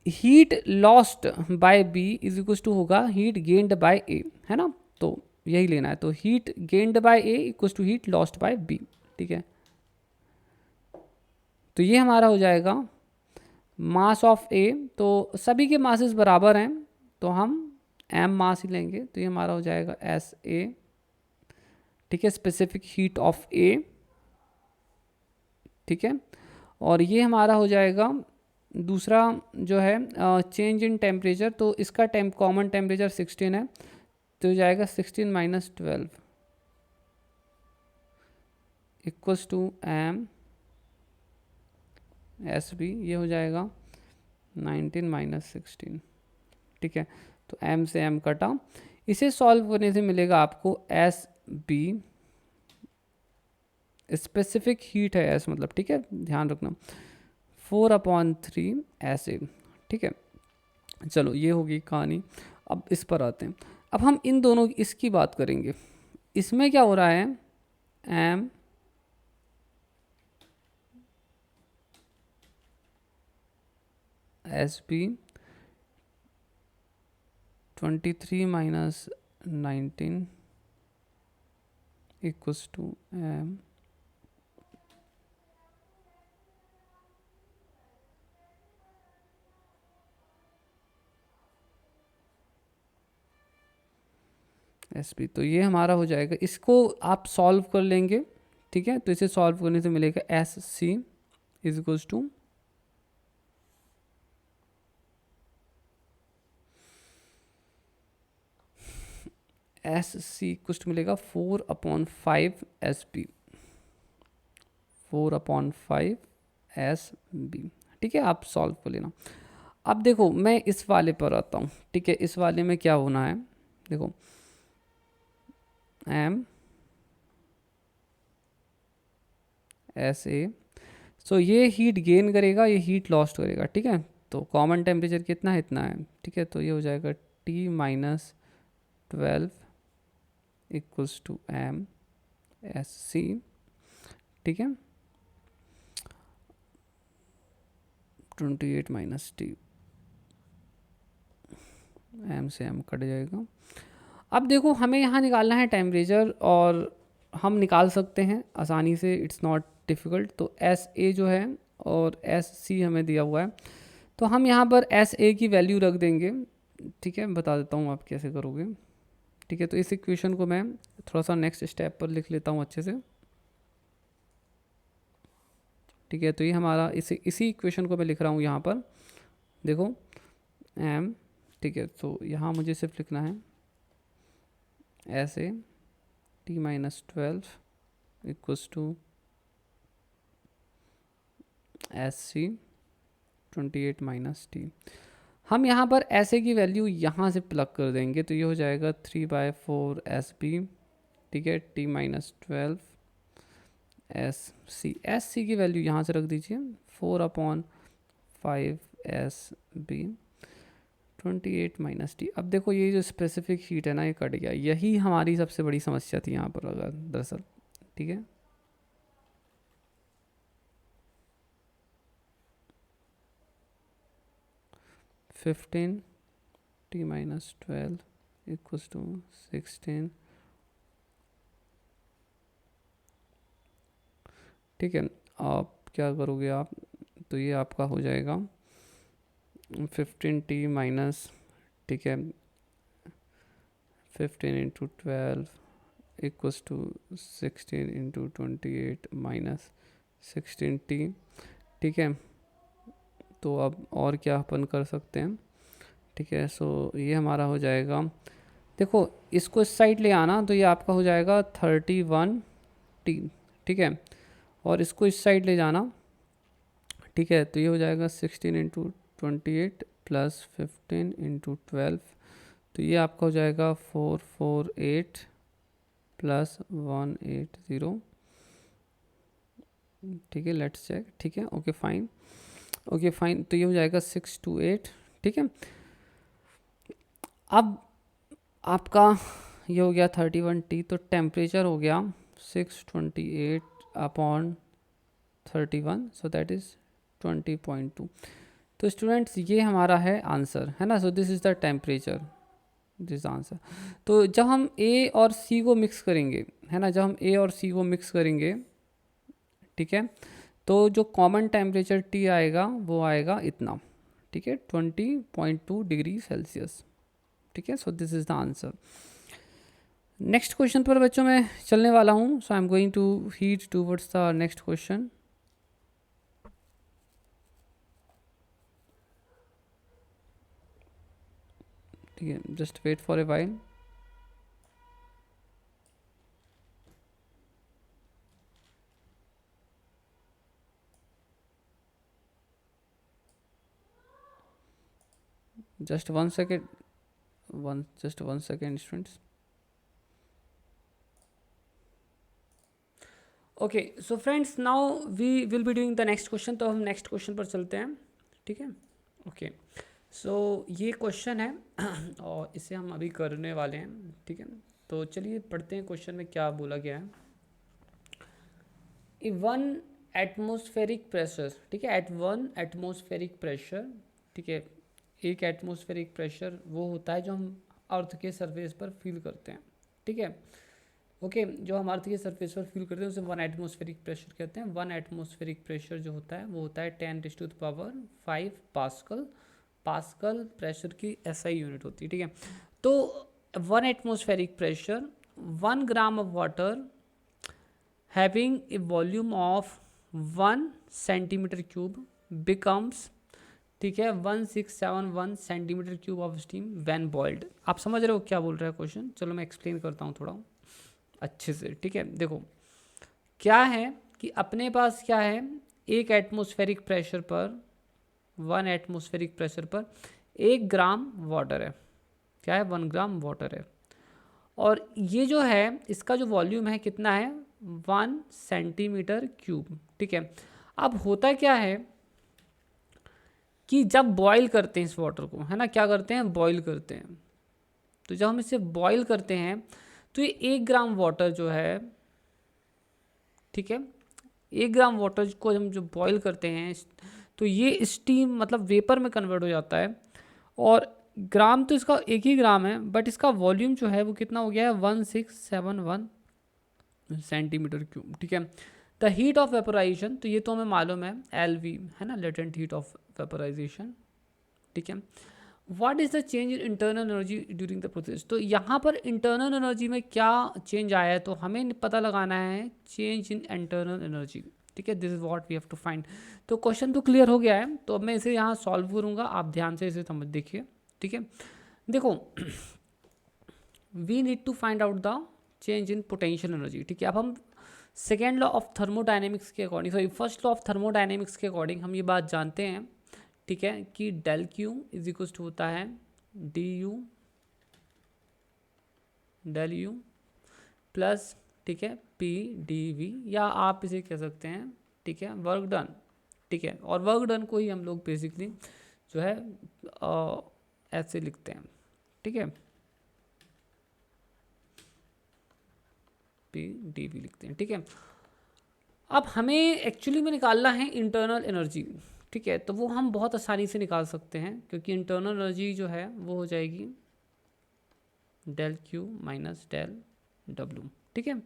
heat lost by B is equal to होगा हीट गेन्ड बाय ए, है ना। तो यही लेना है, तो heat gained by A equal to heat lost by B. ठीक है, तो ये हमारा हो जाएगा मास ऑफ ए। तो सभी के मासेस बराबर हैं तो हम एम मास ही लेंगे, तो ये हमारा हो जाएगा एस ए। ठीक है, स्पेसिफिक हीट ऑफ ए। ठीक है, और ये हमारा हो जाएगा दूसरा जो है चेंज इन टेम्परेचर। तो इसका कॉमन टेम्परेचर 16 है, तो हो जाएगा 16 minus 12 equals to M S B. ये हो जाएगा 19 माइनस 16। ठीक है, तो एम से एम कटा, इसे सॉल्व करने से मिलेगा आपको एस बी, स्पेसिफिक हीट है एस मतलब, ठीक है, ध्यान रखना 4/3 ऐसे। ठीक है, चलो ये होगी कहानी। अब इस पर आते हैं, अब हम इन दोनों इसकी बात करेंगे। इसमें क्या हो रहा है, M S B 23 minus 19 equals to M S P. तो ये हमारा हो जाएगा, इसको आप सॉल्व कर लेंगे, ठीक है। तो इसे सॉल्व करने से मिलेगा S C is equals to S C कुछ मिलेगा 4/5 एस बी, 4/5 एस बी, ठीक है। आप सॉल्व कर लेना। अब देखो मैं इस वाले पर आता हूँ, ठीक है। इस वाले में क्या होना है, देखो एम एस ए, सो ये हीट गेन करेगा, ये हीट लॉस्ट करेगा, ठीक है। तो कॉमन टेम्परेचर कितना है, इतना है, ठीक है। तो ये हो जाएगा T minus 12 equals to M S C, ठीक है। 28 माइनस टी, एम से एम कट जाएगा। अब देखो हमें यहाँ निकालना है टेम्परेचर, और हम निकाल सकते हैं आसानी से, इट्स नॉट डिफ़िकल्ट। तो एस ए जो है और एस सी हमें दिया हुआ है, तो हम यहाँ पर एस ए की वैल्यू रख देंगे, ठीक है। बता देता हूँ आप कैसे करोगे, ठीक है। तो इस इक्वेशन को मैं थोड़ा सा नेक्स्ट स्टेप पर लिख लेता हूँ अच्छे से, ठीक है। तो ये हमारा इसी इक्वेशन को मैं लिख रहा हूँ यहाँ पर, देखो एम, ठीक है। तो यहाँ मुझे सिर्फ लिखना है S A T minus 12 equals to S C 28 minus T. हम यहाँ पर ऐसे की वैल्यू यहाँ से प्लग कर देंगे, तो ये हो जाएगा 3/4 एस बी, ठीक है। T minus 12 S C, S C की वैल्यू यहाँ से रख दीजिए 4/5 एस बी 28 माइनस टी। अब देखो ये जो स्पेसिफिक हीट है ना, ये कट गया, यही हमारी सबसे बड़ी समस्या थी यहाँ पर अगर दरअसल, ठीक है। Fifteen T minus 12 equals to 16, ठीक है। आप क्या करोगे आप, तो ये आपका हो जाएगा 15T माइनस, ठीक है, 15 into 12 equals to 16 into 28 minus 16T, ठीक है। तो अब और क्या अपन कर सकते हैं, ठीक है। सो ये हमारा हो जाएगा, देखो इसको इस साइड ले आना, तो ये आपका हो जाएगा 31T, ठीक है। और इसको इस साइड ले जाना, ठीक है। तो ये हो जाएगा 16 इंटू 28 प्लस 15 इंटू 12, तो ये आपका हो जाएगा 448 प्लस 180, ठीक है। लेट्स चेक, ठीक है। Okay fine, okay fine. तो ये हो जाएगा 628, ठीक है। अब आपका ये हो गया 31T, तो टेम्परेचर हो गया 628/31, सो दैट इज़ 20.2। तो स्टूडेंट्स ये हमारा है आंसर, है ना। सो this is the temperature, this answer. तो जब हम ए और सी को मिक्स करेंगे, है ना, जब हम ए और सी को मिक्स करेंगे, ठीक है, तो जो कॉमन टेम्परेचर टी आएगा वो आएगा इतना, ठीक है, 20.2 डिग्री सेल्सियस, ठीक है। So this is the answer. Next question पर बच्चों मैं चलने वाला हूँ। So I am going to heat towards the next question. ठीक है, just wait for a while. just 1 second, just 1 second students। Okay so friends, now we will be doing the next question. तो हम next question पर चलते हैं, ठीक है। Okay so ये क्वेश्चन है और इसे हम अभी करने वाले हैं, ठीक है। तो चलिए पढ़ते हैं क्वेश्चन में क्या बोला गया है। वन एटमोस्फेरिक प्रेशर, ठीक है, एट 1 एटमोस्फेरिक प्रेशर ठीक है। एक एटमॉस्फेरिक प्रेशर वो होता है जो हम अर्थ के सरफेस पर फील करते हैं, ठीक है। ओके, जो हम अर्थ के सरफेस पर फील करते हैं उसे 1 एटमॉस्फेरिक प्रेशर कहते हैं। 1 एटमॉस्फेरिक प्रेशर जो होता है वो होता है 10⁵ पास्कल। पास्कल प्रेशर की एसआई यूनिट होती है, ठीक है। तो 1 atmospheric pressure 1 gram of water having a volume of 1 centimetre cube becomes, ठीक है, 1671 centimetre cube of steam when boiled. आप समझ रहे हो क्या बोल रहा है क्वेश्चन? चलो मैं एक्सप्लेन करता हूँ थोड़ा अच्छे से, ठीक है। देखो क्या है कि अपने पास क्या है, एक एटमॉस्फेरिक प्रेशर पर 1 एटमॉस्फेरिक प्रेशर पर 1 ग्राम वाटर है। क्या है? 1 ग्राम वाटर है। और ये जो है इसका जो वॉल्यूम है कितना है? 1 सेंटीमीटर क्यूब, ठीक है। अब होता क्या है कि जब बॉईल करते हैं इस वाटर को, है ना, क्या करते हैं? बॉईल करते हैं। तो जब हम इसे बॉईल करते हैं तो ये 1 ग्राम वाटर जो है, ठीक है, 1 ग्राम वाटर को हम जो बॉईल करते हैं तो ये स्टीम मतलब वेपर में कन्वर्ट हो जाता है। और ग्राम तो इसका 1 ही ग्राम है, बट इसका वॉल्यूम जो है वो कितना हो गया है? 1671 सेंटीमीटर क्यूब, ठीक है। द हीट ऑफ वेपोराइजेशन, तो ये तो हमें मालूम है, LV है ना, लेटेंट हीट ऑफ वेपोराइजेशन, ठीक है। What is the change in internal energy during the process? तो यहाँ पर इंटरनल एनर्जी में क्या चेंज आया है तो हमें पता लगाना है चेंज इन इंटरनल एनर्जी, ठीक है। This is what we have to find. तो क्वेश्चन तो क्लियर हो गया है, तो अब मैं इसे यहाँ सॉल्व करूँगा, आप ध्यान से इसे समझ देखिए, ठीक है। देखो we need to find out the change in potential energy, ठीक है। अब हम सेकेंड लॉ ऑफ थर्मोडाइनमिक्स के according, sorry first law of thermodynamics के अकॉर्डिंग हम ये बात जानते हैं, ठीक है, कि del Q is equal to होता है d U del U plus, ठीक है, पी डी वी, या आप इसे कह सकते हैं, ठीक है, वर्क डन, ठीक है। और वर्क डन को ही हम लोग बेसिकली जो है ऐसे लिखते हैं, ठीक है, पी डी वी लिखते हैं, ठीक है। अब हमें एक्चुअली में निकालना है इंटरनल एनर्जी, ठीक है। तो वो हम बहुत आसानी से निकाल सकते हैं क्योंकि इंटरनल एनर्जी जो है वो हो जाएगी del Q minus del W, ठीक है।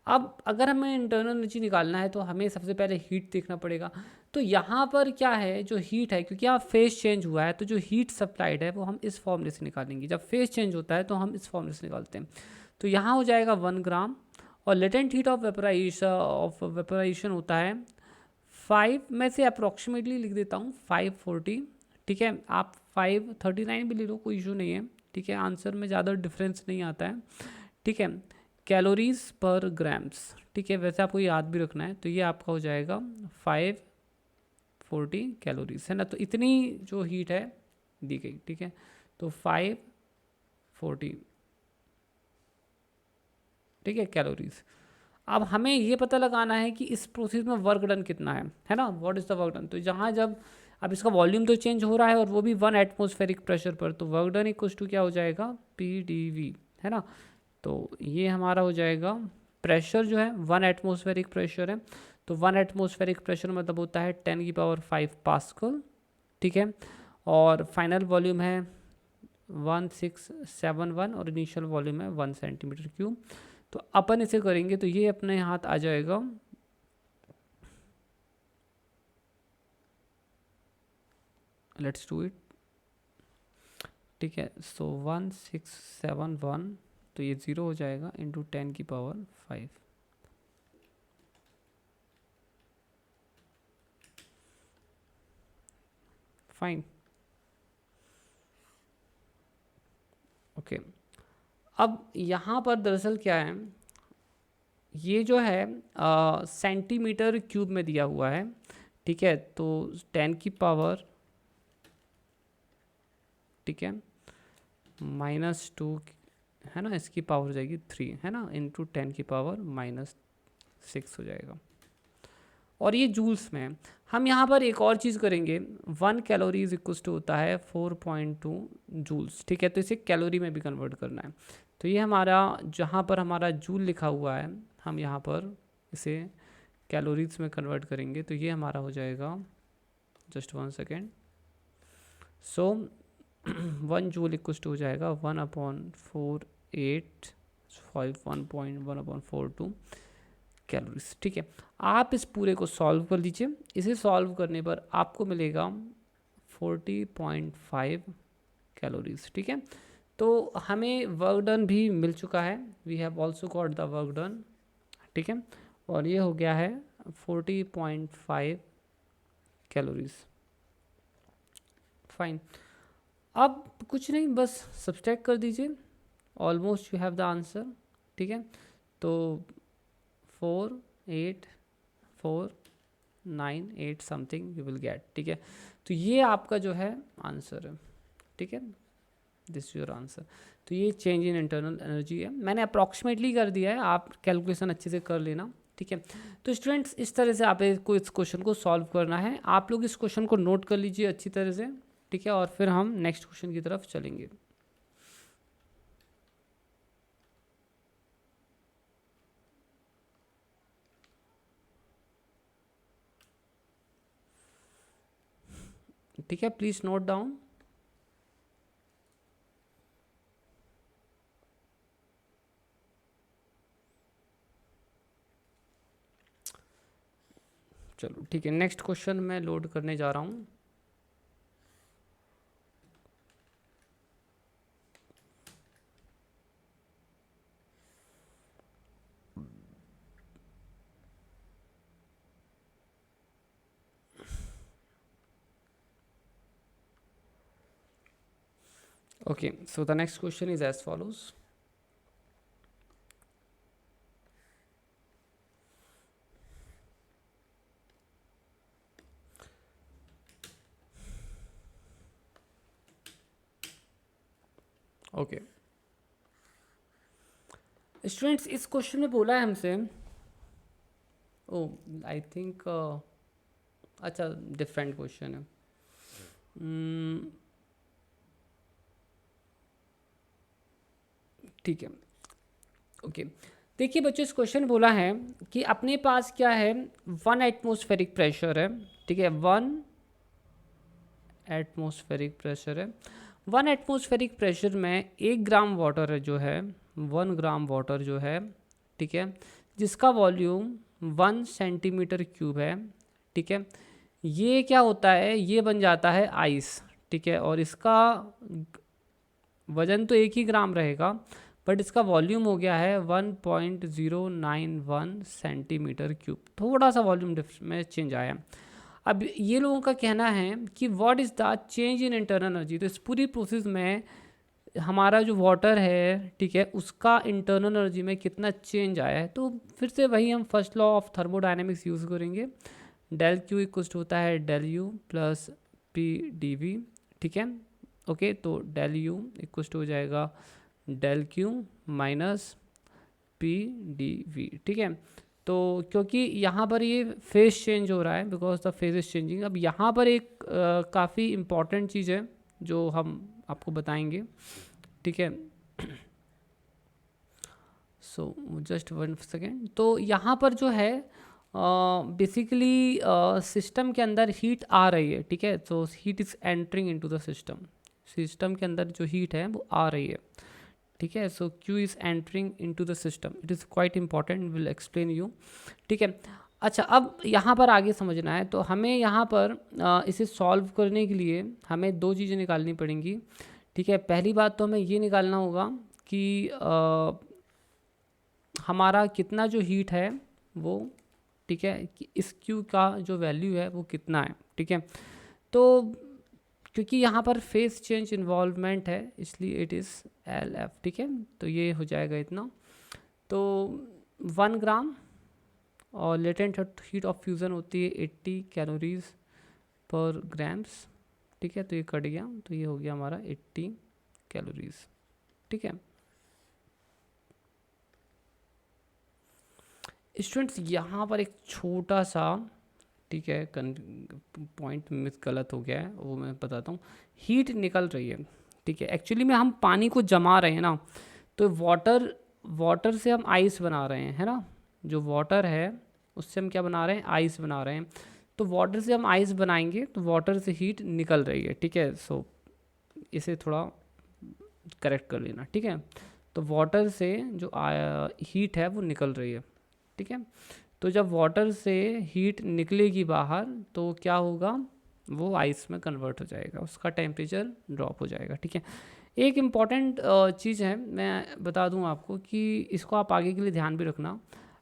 अब अगर हमें इंटरनल एनर्जी निकालना है तो हमें सबसे पहले हीट देखना पड़ेगा। तो यहाँ पर क्या है, जो हीट है, क्योंकि यहाँ फेस चेंज हुआ है तो जो हीट सप्लाइड है वो हम इस फॉर्मूले से निकालेंगे। जब फेस चेंज होता है तो हम इस फॉर्मूले से निकालते हैं। तो यहाँ हो जाएगा 1 ग्राम, और लेटेंट हीट ऑफ वेपोराइजेशन होता है 5, मैं से अप्रॉक्सीमेटली लिख देता हूँ 540, ठीक है। आप 539 भी ले लो, कोई इशू नहीं है, ठीक है। आंसर में ज़्यादा डिफरेंस नहीं आता है, ठीक है। कैलोरीज पर ग्राम्स, ठीक है, वैसे आपको याद भी रखना है। तो ये आपका हो जाएगा 540 कैलोरीज, है ना। तो इतनी जो हीट है दी गई, ठीक है। तो 540, ठीक है, कैलोरीज। अब हमें ये पता लगाना है कि इस प्रोसेस में वर्क डन कितना है ना, what is the work done. तो जहाँ जब अब इसका वॉल्यूम तो चेंज हो रहा है और वो भी 1 एटमॉस्फेरिक प्रेशर पर, तो वर्क डन इक्वल टू क्या हो जाएगा? PdV, है ना। तो ये हमारा हो जाएगा प्रेशर जो है 1 एटमॉस्फेरिक प्रेशर है, तो 1 एटमॉस्फेरिक प्रेशर मतलब होता है 10⁵ पास्कल, ठीक है। और फाइनल वॉल्यूम है 1671 और इनिशियल वॉल्यूम है 1 सेंटीमीटर क्यूब। तो अपन इसे करेंगे तो ये अपने हाथ आ जाएगा, लेट्स डू इट, ठीक है। सो 1671, तो ये 0 हो जाएगा इंटू 10⁵, फाइन, ओके। अब यहाँ पर दरअसल क्या है, ये जो है सेंटीमीटर क्यूब में दिया हुआ है, ठीक है। तो 10⁻, ठीक है, -2, है ना, इसकी पावर हो जाएगी 3, है ना, इंटू 10⁻⁻6 हो जाएगा। और ये जूल्स में है। हम यहाँ पर एक और चीज़ करेंगे, 1 कैलोरीज इक्वल टू होता है 4.2 जूल्स, ठीक है। तो इसे कैलोरी में भी कन्वर्ट करना है। तो ये हमारा जहाँ पर हमारा जूल लिखा हुआ है, हम यहाँ पर इसे कैलोरीज में कन्वर्ट करेंगे। तो ये हमारा हो जाएगा, just 1 second, so 1 joule equal to हो जाएगा 1/4851.1/42 कैलोरीज। ठीक है, आप इस पूरे को सॉल्व कर लीजिए। इसे सॉल्व करने पर आपको मिलेगा 40.5 कैलोरीज। ठीक है, तो हमें वर्क डन भी मिल चुका है, we have also got the work done. ठीक है, और ये हो गया है 40.5 कैलोरीज। फाइन, अब कुछ नहीं, बस सब्सट्रैक्ट कर दीजिए, almost you have the answer. ठीक है, तो 4849 समथिंग यू विल गेट। ठीक है, तो ये आपका जो है आंसर है। ठीक है, दिस योर आंसर। तो ये चेंज इन इंटरनल एनर्जी है, मैंने अप्रॉक्सीमेटली कर दिया है, आप कैलकुलेशन अच्छे से कर लेना। ठीक है, तो स्टूडेंट्स इस तरह से आपको इस क्वेश्चन को सॉल्व करना है। आप लोग इस क्वेश्चन को नोट कर लीजिए अच्छी तरह से। ठीक है, और फिर हम नेक्स्ट क्वेश्चन की तरफ चलेंगे। ठीक है, प्लीज नोट डाउन। चलो ठीक है, नेक्स्ट क्वेश्चन मैं लोड करने जा रहा हूँ। Okay, so the next question is as follows. Okay. Students इस क्वेश्चन में बोला है हमसे, ओ आई थिंक अच्छा डिफरेंट क्वेश्चन है। ठीक है, ओके। देखिए बच्चों, इस क्वेश्चन बोला है कि अपने पास क्या है, 1 एटमॉस्फेरिक प्रेशर है। ठीक है, 1 एटमॉस्फेरिक प्रेशर है। 1 एटमॉस्फेरिक प्रेशर में 1 ग्राम वाटर है जो है, 1 ग्राम वाटर जो है, ठीक है, जिसका वॉल्यूम 1 सेंटीमीटर क्यूब है। ठीक है, ये क्या होता है, ये बन जाता है आइस। ठीक है, और इसका वजन तो 1 ही ग्राम रहेगा, बट इसका वॉल्यूम हो गया है 1.091 सेंटीमीटर क्यूब। थोड़ा सा वॉल्यूम में चेंज आया। अब ये लोगों का कहना है कि what is the change in internal energy. तो इस पूरी प्रोसेस में हमारा जो वाटर है, ठीक है, उसका इंटरनल एनर्जी में कितना चेंज आया है। तो फिर से वही हम first law of thermodynamics use करेंगे। डेल क्यू इक्वल होता है del U plus P D V. ठीक है, ओके, तो डेल यू इक्वल हो जाएगा del Q minus P D V. ठीक है, तो क्योंकि यहाँ पर ये फेज चेंज हो रहा है, because the phase is changing. अब यहाँ पर एक काफ़ी इम्पॉर्टेंट चीज़ है जो हम आपको बताएंगे। ठीक है, सो जस्ट 1 सेकेंड। तो यहाँ पर जो है बेसिकली सिस्टम के अंदर हीट आ रही है। ठीक है, तो heat is entering into the system. System के अंदर जो हीट है वो आ रही है। ठीक है, सो Q is entering into the system, it is quite important, will explain you. ठीक है, अच्छा अब यहाँ पर आगे समझना है, तो हमें यहाँ पर इसे सॉल्व करने के लिए हमें 2 चीज़ें निकालनी पड़ेंगी। ठीक है, पहली बात तो हमें ये निकालना होगा कि हमारा कितना जो हीट है वो, ठीक है, कि इस Q का जो वैल्यू है वो कितना है। ठीक है, तो क्योंकि यहाँ पर फेस चेंज इन्वॉल्वमेंट है, इसलिए इट इज़ एल एफ। ठीक है, तो ये हो जाएगा इतना, तो 1 ग्राम, और लेटेंट हीट ऑफ फ्यूज़न होती है 80 कैलोरीज पर ग्राम्स। ठीक है, तो ये कट गया, तो ये हो गया हमारा 80 कैलोरीज। ठीक है स्टूडेंट्स, यहाँ पर एक छोटा सा, ठीक है, पॉइंट मिस गलत हो गया है, वो मैं बताता हूँ। हीट निकल रही है, ठीक है, एक्चुअली में हम पानी को जमा रहे हैं ना, तो वाटर से हम आइस बना रहे हैं, है ना। जो वाटर है उससे हम क्या बना रहे हैं, आइस बना रहे हैं। तो वाटर से हम आइस बनाएंगे तो वाटर से हीट निकल रही है, ठीक है। सो इसे थोड़ा करेक्ट कर लेना, ठीक है। तो वाटर से जो हीट है वो निकल रही है, ठीक है। तो जब वाटर से हीट निकलेगी बाहर तो क्या होगा, वो आइस में कन्वर्ट हो जाएगा, उसका टेम्परेचर ड्रॉप हो जाएगा, ठीक है। एक इम्पॉर्टेंट चीज़ है, मैं बता दूं आपको कि इसको आप आगे के लिए ध्यान भी रखना।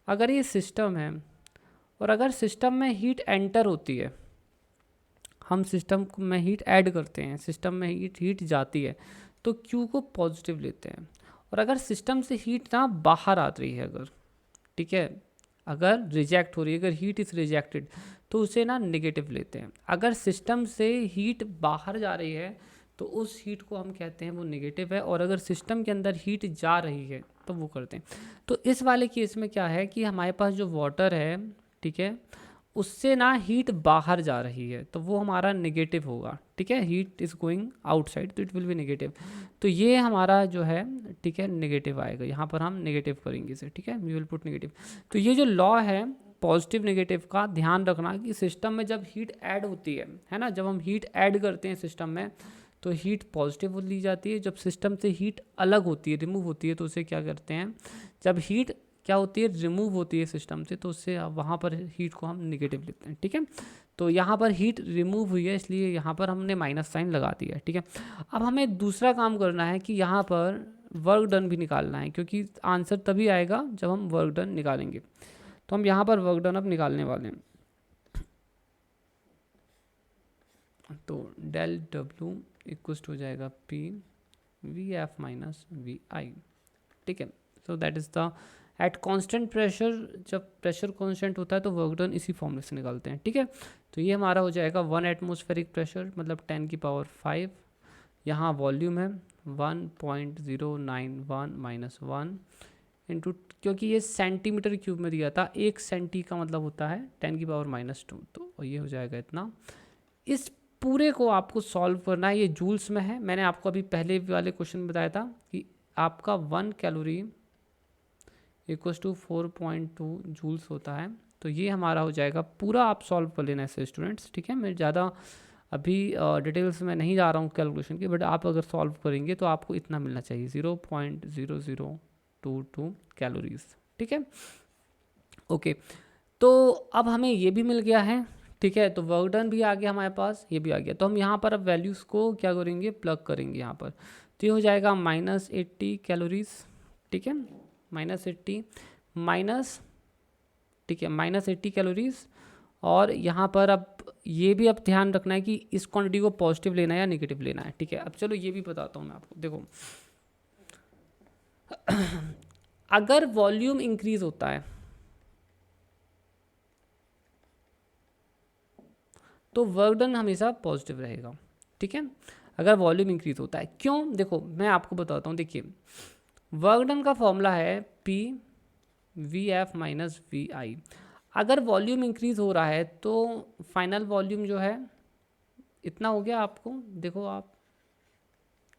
अगर ये सिस्टम है और अगर सिस्टम में हीट एंटर होती है, हम सिस्टम में हीट ऐड करते हैं, सिस्टम में हीट जाती है, तो क्यू को पॉजिटिव लेते हैं। और अगर सिस्टम से हीट ना बाहर आ रही है अगर, ठीक है, अगर रिजेक्ट हो रही है, अगर हीट इज़ रिजेक्टेड तो उसे ना नेगेटिव लेते हैं। अगर सिस्टम से हीट बाहर जा रही है तो उस हीट को हम कहते हैं वो नेगेटिव है, और अगर सिस्टम के अंदर हीट जा रही है तो वो करते हैं। तो इस वाले केस में क्या है कि हमारे पास जो वाटर है, ठीक है, उससे ना हीट बाहर जा रही है तो वो हमारा नेगेटिव होगा, ठीक है। हीट इज़ गोइंग आउटसाइड तो इट विल बी नेगेटिव। तो ये हमारा जो है, ठीक है, नेगेटिव आएगा, यहाँ पर हम नेगेटिव करेंगे इसे, ठीक है, वी विल पुट नेगेटिव। तो ये जो लॉ है पॉजिटिव नेगेटिव का, ध्यान रखना कि सिस्टम में जब हीट ऐड होती है ना, जब हम हीट ऐड करते हैं सिस्टम में तो हीट पॉजिटिव ली जाती है। जब सिस्टम से हीट अलग होती है, रिमूव होती है, तो उसे क्या करते हैं, जब हीट क्या होती है, रिमूव होती है सिस्टम से, तो उससे वहाँ पर हीट को हम निगेटिव लेते हैं, ठीक है। तो यहाँ पर हीट रिमूव हुई है इसलिए यहाँ पर हमने माइनस साइन लगा दिया है, ठीक है। अब हमें दूसरा काम करना है कि यहाँ पर वर्क डन भी निकालना है, क्योंकि आंसर तभी आएगा जब हम वर्क डन निकालेंगे। तो हम यहाँ पर वर्क डन अब निकालने वाले हैं। तो डेल डब्ल्यू इक्वल हो जाएगा P V F minus V I, ठीक है। So that is the at constant pressure, जब प्रेशर कांस्टेंट होता है तो वर्क डन इसी फॉर्मूले से निकालते हैं, ठीक है। तो ये हमारा हो जाएगा 1 एटमॉस्फेरिक प्रेशर मतलब 10⁵, यहाँ वॉल्यूम है 1.091 माइनस 1 इंटू, क्योंकि ये सेंटीमीटर क्यूब में दिया था, 1 सेंटी का मतलब होता है 10⁻², तो ये हो जाएगा इतना। इस पूरे को आपको सॉल्व करना है, ये जूल्स में है। मैंने आपको अभी पहले वाले क्वेश्चन में बताया था कि आपका 1 कैलोरी इक्वल्स टू 4.2 जूल्स होता है। तो ये हमारा हो जाएगा, पूरा आप सॉल्व कर लेना ऐसे स्टूडेंट्स, ठीक है। मैं ज़्यादा अभी डिटेल्स में नहीं जा रहा हूँ कैलकुलेशन की, बट आप अगर सॉल्व करेंगे तो आपको इतना मिलना चाहिए 0.0022 कैलोरीज, ठीक है। ओके, तो अब हमें ये भी मिल गया है, ठीक है। तो वर्क डन भी आ गया हमारे पास, ये भी आ गया। तो हम यहाँ पर अब वैल्यूज़ को क्या करेंगे, प्लग करेंगे यहाँ पर। तो ये हो जाएगा -80 कैलोरीज, ठीक है, -80 माइनस, ठीक है, -80 कैलोरीज। और यहाँ पर अब ये भी अब ध्यान रखना है कि इस क्वांटिटी को पॉजिटिव लेना है या नेगेटिव लेना है, ठीक है। अब चलो ये भी बताता हूँ मैं आपको, देखो अगर वॉल्यूम इंक्रीज होता है तो वर्क डन हमेशा पॉजिटिव रहेगा, ठीक है, अगर वॉल्यूम इंक्रीज होता है। क्यों, देखो मैं आपको बताता हूँ। देखिए वर्क डन का फॉर्मूला है P V F minus V I. अगर वॉल्यूम इंक्रीज हो रहा है तो फाइनल वॉल्यूम जो है इतना हो गया आपको, देखो आप,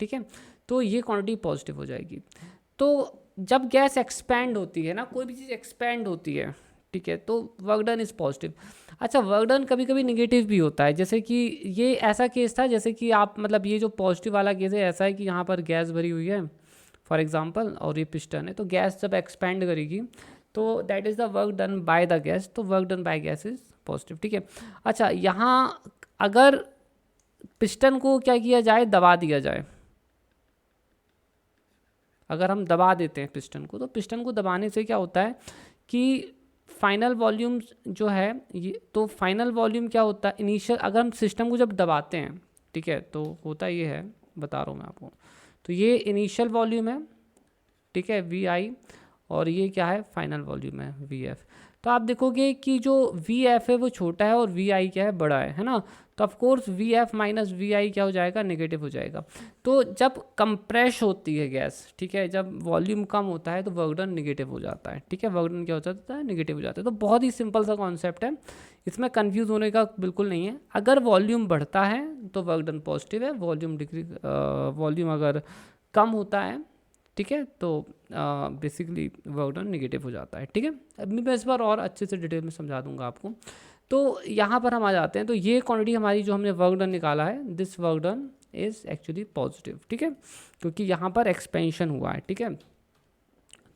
ठीक है। तो ये क्वांटिटी पॉजिटिव हो जाएगी। तो जब गैस एक्सपैंड होती है ना, कोई भी चीज़ एक्सपैंड होती है, ठीक है, तो वर्क डन इज़ पॉजिटिव। अच्छा, वर्क डन कभी कभी निगेटिव भी होता है, जैसे कि ये ऐसा केस था, जैसे कि आप मतलब ये जो पॉजिटिव वाला केस है ऐसा है कि यहाँ पर गैस भरी हुई है फॉर एग्जांपल, और ये पिस्टन है, तो गैस जब एक्सपैंड करेगी तो that is the work done by the gas, तो work done by gas is positive, ठीक है। अच्छा, यहाँ अगर पिस्टन को क्या किया जाए, दबा दिया जाए, अगर हम दबा देते हैं पिस्टन को, तो पिस्टन को दबाने से क्या होता है कि फाइनल वॉल्यूम जो है ये, तो फाइनल वॉल्यूम क्या होता है इनिशियल, अगर हम सिस्टम को जब दबाते हैं, ठीक है, तो होता ये है, बता रहा हूँ मैं आपको। तो ये इनिशियल वॉल्यूम है, ठीक है, वी आई, और ये क्या है, फाइनल वॉल्यूम है वी एफ। तो आप देखोगे कि जो वी एफ है वो छोटा है और वी आई क्या है, बड़ा है ना। तो of course V F minus V I क्या हो जाएगा, नेगेटिव हो जाएगा। तो जब कंप्रेस होती है गैस, ठीक है, जब वॉल्यूम कम होता है तो वर्क डन नेगेटिव हो जाता है, ठीक है, वर्क डन क्या हो जाता है, नेगेटिव हो जाता है। तो बहुत ही सिंपल सा कॉन्सेप्ट है, इसमें कंफ्यूज होने का बिल्कुल नहीं है। अगर वॉल्यूम बढ़ता है तो वर्क डन पॉजिटिव है, वॉल्यूम अगर कम होता है, ठीक है, तो बेसिकली वर्क डन नेगेटिव हो जाता है, ठीक है। अभी मैं इस बार और अच्छे से डिटेल में समझा दूंगा आपको। तो यहाँ पर हम आ जाते हैं, तो ये क्वांटिटी हमारी जो हमने वर्क डन निकाला है, this work done is actually positive, ठीक है, क्योंकि यहाँ पर एक्सपेंशन हुआ है, ठीक है।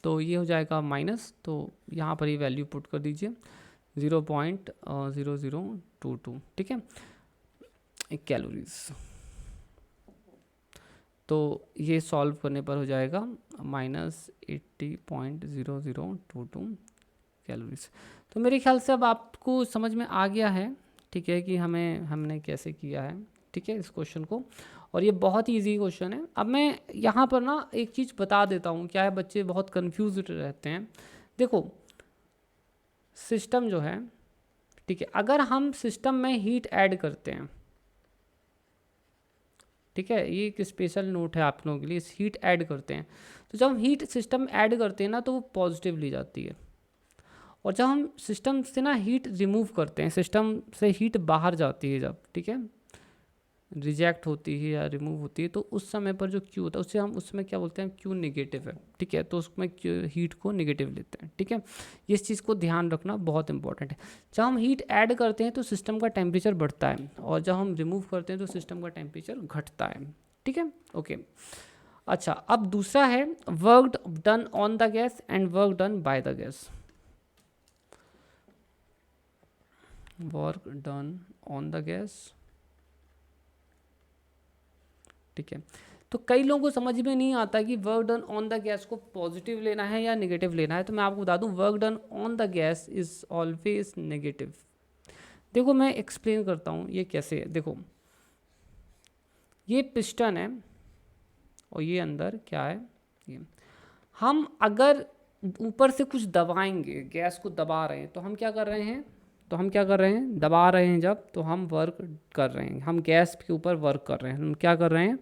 तो ये हो जाएगा माइनस, तो यहाँ पर ही वैल्यू पुट कर दीजिए 0.0022, ठीक है, कैलोरीज। तो ये सॉल्व करने पर हो जाएगा -80.0022 कैलोरीज। तो मेरे ख्याल से अब आपको समझ में आ गया है, ठीक है, कि हमने कैसे किया है, ठीक है, इस क्वेश्चन को। और ये बहुत ही ईजी क्वेश्चन है। अब मैं यहाँ पर ना एक चीज़ बता देता हूँ, क्या है, बच्चे बहुत कंफ्यूज रहते हैं। देखो सिस्टम जो है, ठीक है, अगर हम सिस्टम में हीट ऐड करते हैं, ठीक है, ये एक स्पेशल नोट है आप लोगों के लिए, हीट ऐड करते हैं, तो जब हम हीट सिस्टम ऐड करते हैं ना तो वो पॉजिटिव ली जाती है। और जब हम सिस्टम से ना हीट रिमूव करते हैं, सिस्टम से हीट बाहर जाती है जब, ठीक है, रिजेक्ट होती है या रिमूव होती है, तो उस समय पर जो क्यू होता है उससे हम उसमें क्या बोलते हैं, क्यू नेगेटिव है, ठीक है, तो उसमें हीट को नेगेटिव लेते हैं, ठीक है। इस चीज़ को ध्यान रखना बहुत इंपॉर्टेंट है। जब हम हीट ऐड करते हैं तो सिस्टम का टेम्परेचर बढ़ता है, और जब हम रिमूव करते हैं तो सिस्टम का टेम्परेचर घटता है, ठीक है, ओके। अच्छा, अब दूसरा है work done on the gas and work done by the gas. Work done on the gas, ठीक है। तो कई लोगों को समझ में नहीं आता कि work done on the gas को पॉजिटिव लेना है या नेगेटिव लेना है। तो मैं आपको बता दूं, work done on the gas is always negative. देखो मैं एक्सप्लेन करता हूँ ये कैसे है। देखो ये पिस्टन है और ये अंदर क्या है, ये हम अगर ऊपर से कुछ दबाएंगे, गैस को दबा रहे हैं, तो हम क्या कर रहे हैं, दबा रहे हैं जब, तो हम वर्क कर रहे हैं, हम गैस के ऊपर वर्क कर रहे हैं। हम क्या कर रहे हैं,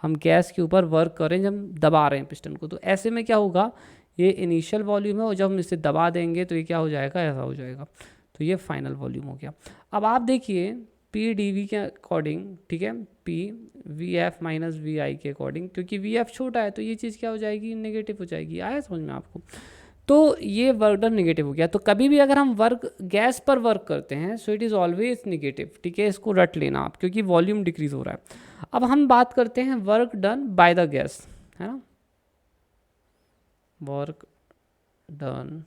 हम गैस के ऊपर वर्क कर रहे हैं जब दबा रहे हैं पिस्टन को। तो ऐसे में क्या होगा, ये इनिशियल वॉल्यूम है और जब हम इसे दबा देंगे तो ये क्या हो जाएगा, ऐसा हो जाएगा। तो ये फाइनल वॉल्यूम हो गया। अब आप देखिए पी डी वी के अकॉर्डिंग, ठीक है, P V F minus V I के अकॉर्डिंग, क्योंकि वी एफ छोटा है तो ये चीज़ क्या हो जाएगी, नेगेटिव हो जाएगी। आया समझ में आपको? तो ये वर्क डन नेगेटिव हो गया। तो कभी भी अगर हम वर्क गैस पर वर्क करते हैं सो इट इज़ ऑलवेज नेगेटिव, ठीक है, इसको रट लेना आप, क्योंकि वॉल्यूम डिक्रीज हो रहा है। अब हम बात करते हैं work done by the gas, है ना, work done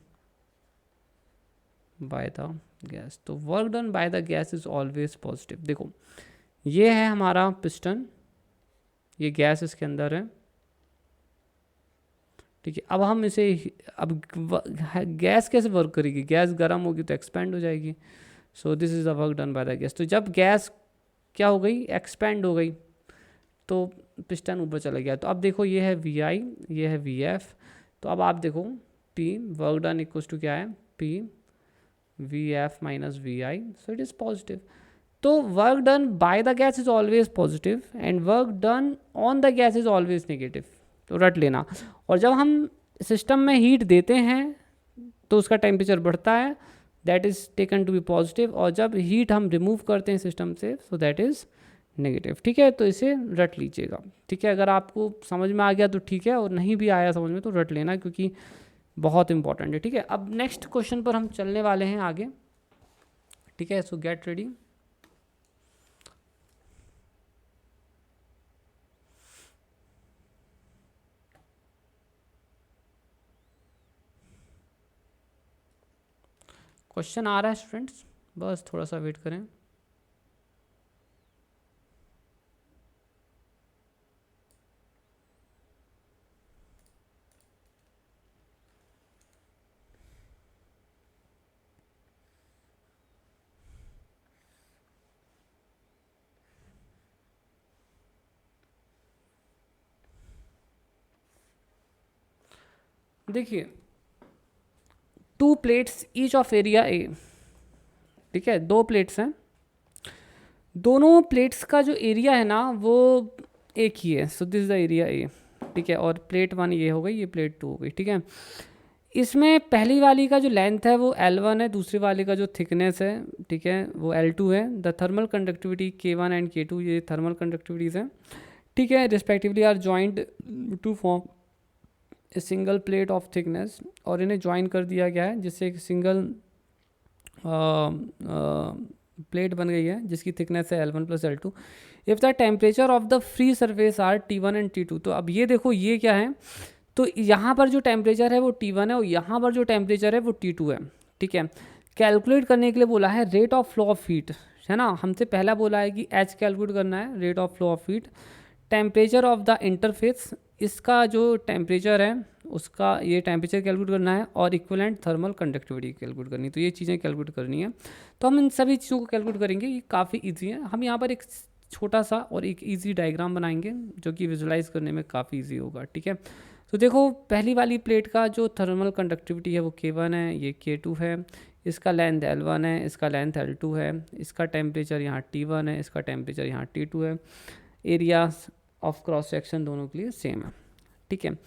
by the gas. तो work done by the gas is always positive. देखो ये है हमारा पिस्टन, ये गैस इसके अंदर है, ठीक है। अब हम इसे, अब गैस कैसे वर्क करेगी, गैस गर्म होगी तो एक्सपेंड हो जाएगी। सो this is the work done by the gas. तो जब गैस क्या हो गई, एक्सपेंड हो गई, तो पिस्टन ऊपर चला गया। तो अब देखो ये है वी आई, ये है वी एफ। तो अब आप देखो P work done equals to क्या है, P V F minus V I, so it is positive. तो work done by the gas is always positive and work done on the gas is always negative, तो रट लेना। और जब हम system में हीट देते हैं तो उसका टेम्परेचर बढ़ता है, that is taken to be positive, और जब हीट हम रिमूव करते हैं सिस्टम से सो दैट इज़ नेगेटिव, ठीक है। तो इसे रट लीजिएगा, ठीक है। अगर आपको समझ में आ गया तो ठीक है, और नहीं भी आया समझ में तो रट लेना, क्योंकि बहुत इंपॉर्टेंट है, ठीक है। अब नेक्स्ट क्वेश्चन पर हम चलने वाले हैं आगे, ठीक है। सो गेट रेडी। क्वेश्चन आ रहा है स्टूडेंट्स, बस थोड़ा सा वेट करें। देखिए 2 plates each of area A, ठीक है, 2 प्लेट्स हैं, दोनों प्लेट्स का जो एरिया है ना वो एक ही है। So this is the area A, ठीक है, और प्लेट 1 ये हो गई, ये प्लेट 2 हो गई, ठीक है। इसमें पहली वाली का जो लेंथ है वो L1 है, दूसरी वाली का जो थिकनेस है, ठीक है, वो L2 है। The thermal conductivity K1 and K2, ये थर्मल कंडक्टिविटीज़ हैं, ठीक है, respectively are joint to form a single plate of thickness, और इन्हें ज्वाइन कर दिया गया है जिससे एक सिंगल प्लेट बन गई है जिसकी थिकनेस है L1 plus L2। If the temperature of the free surface are T1 and T2, तो अब ये देखो ये क्या है, तो यहाँ पर जो टेम्परेचर है वो T1 है और यहाँ पर जो टेम्परेचर है वो T2 है। ठीक है, कैलकुलेट करने के लिए बोला है rate of flow of heat, है ना। हमसे पहला बोला है कि H कैलकुलेट करना है, rate of flow of heat, temperature of the interface, इसका जो टेम्परेचर है उसका ये टेम्परेचर कैलकुलेट करना है, और इक्विवेलेंट थर्मल कंडक्टिविटी कैलकुलेट करनी है। तो ये चीज़ें कैलकुलेट करनी है, तो हम इन सभी चीज़ों को कैलकुलेट करेंगे। ये काफ़ी ईजी है। हम यहाँ पर एक छोटा सा और एक ईजी डायग्राम बनाएंगे जो कि विजुलाइज करने में काफ़ी ईजी होगा। ठीक है, तो देखो पहली वाली प्लेट का जो थर्मल कंडक्टिविटी है वो K1 है, ये K2 है, इसका लेंथ L1 है, इसका लेंथ L2 है, इसका टेम्परेचर यहाँ T1 है, इसका टेम्परेचर यहाँ T2 है, एरिया ऑफ क्रॉस सेक्शन दोनों के लिए सेम है। ठीक है,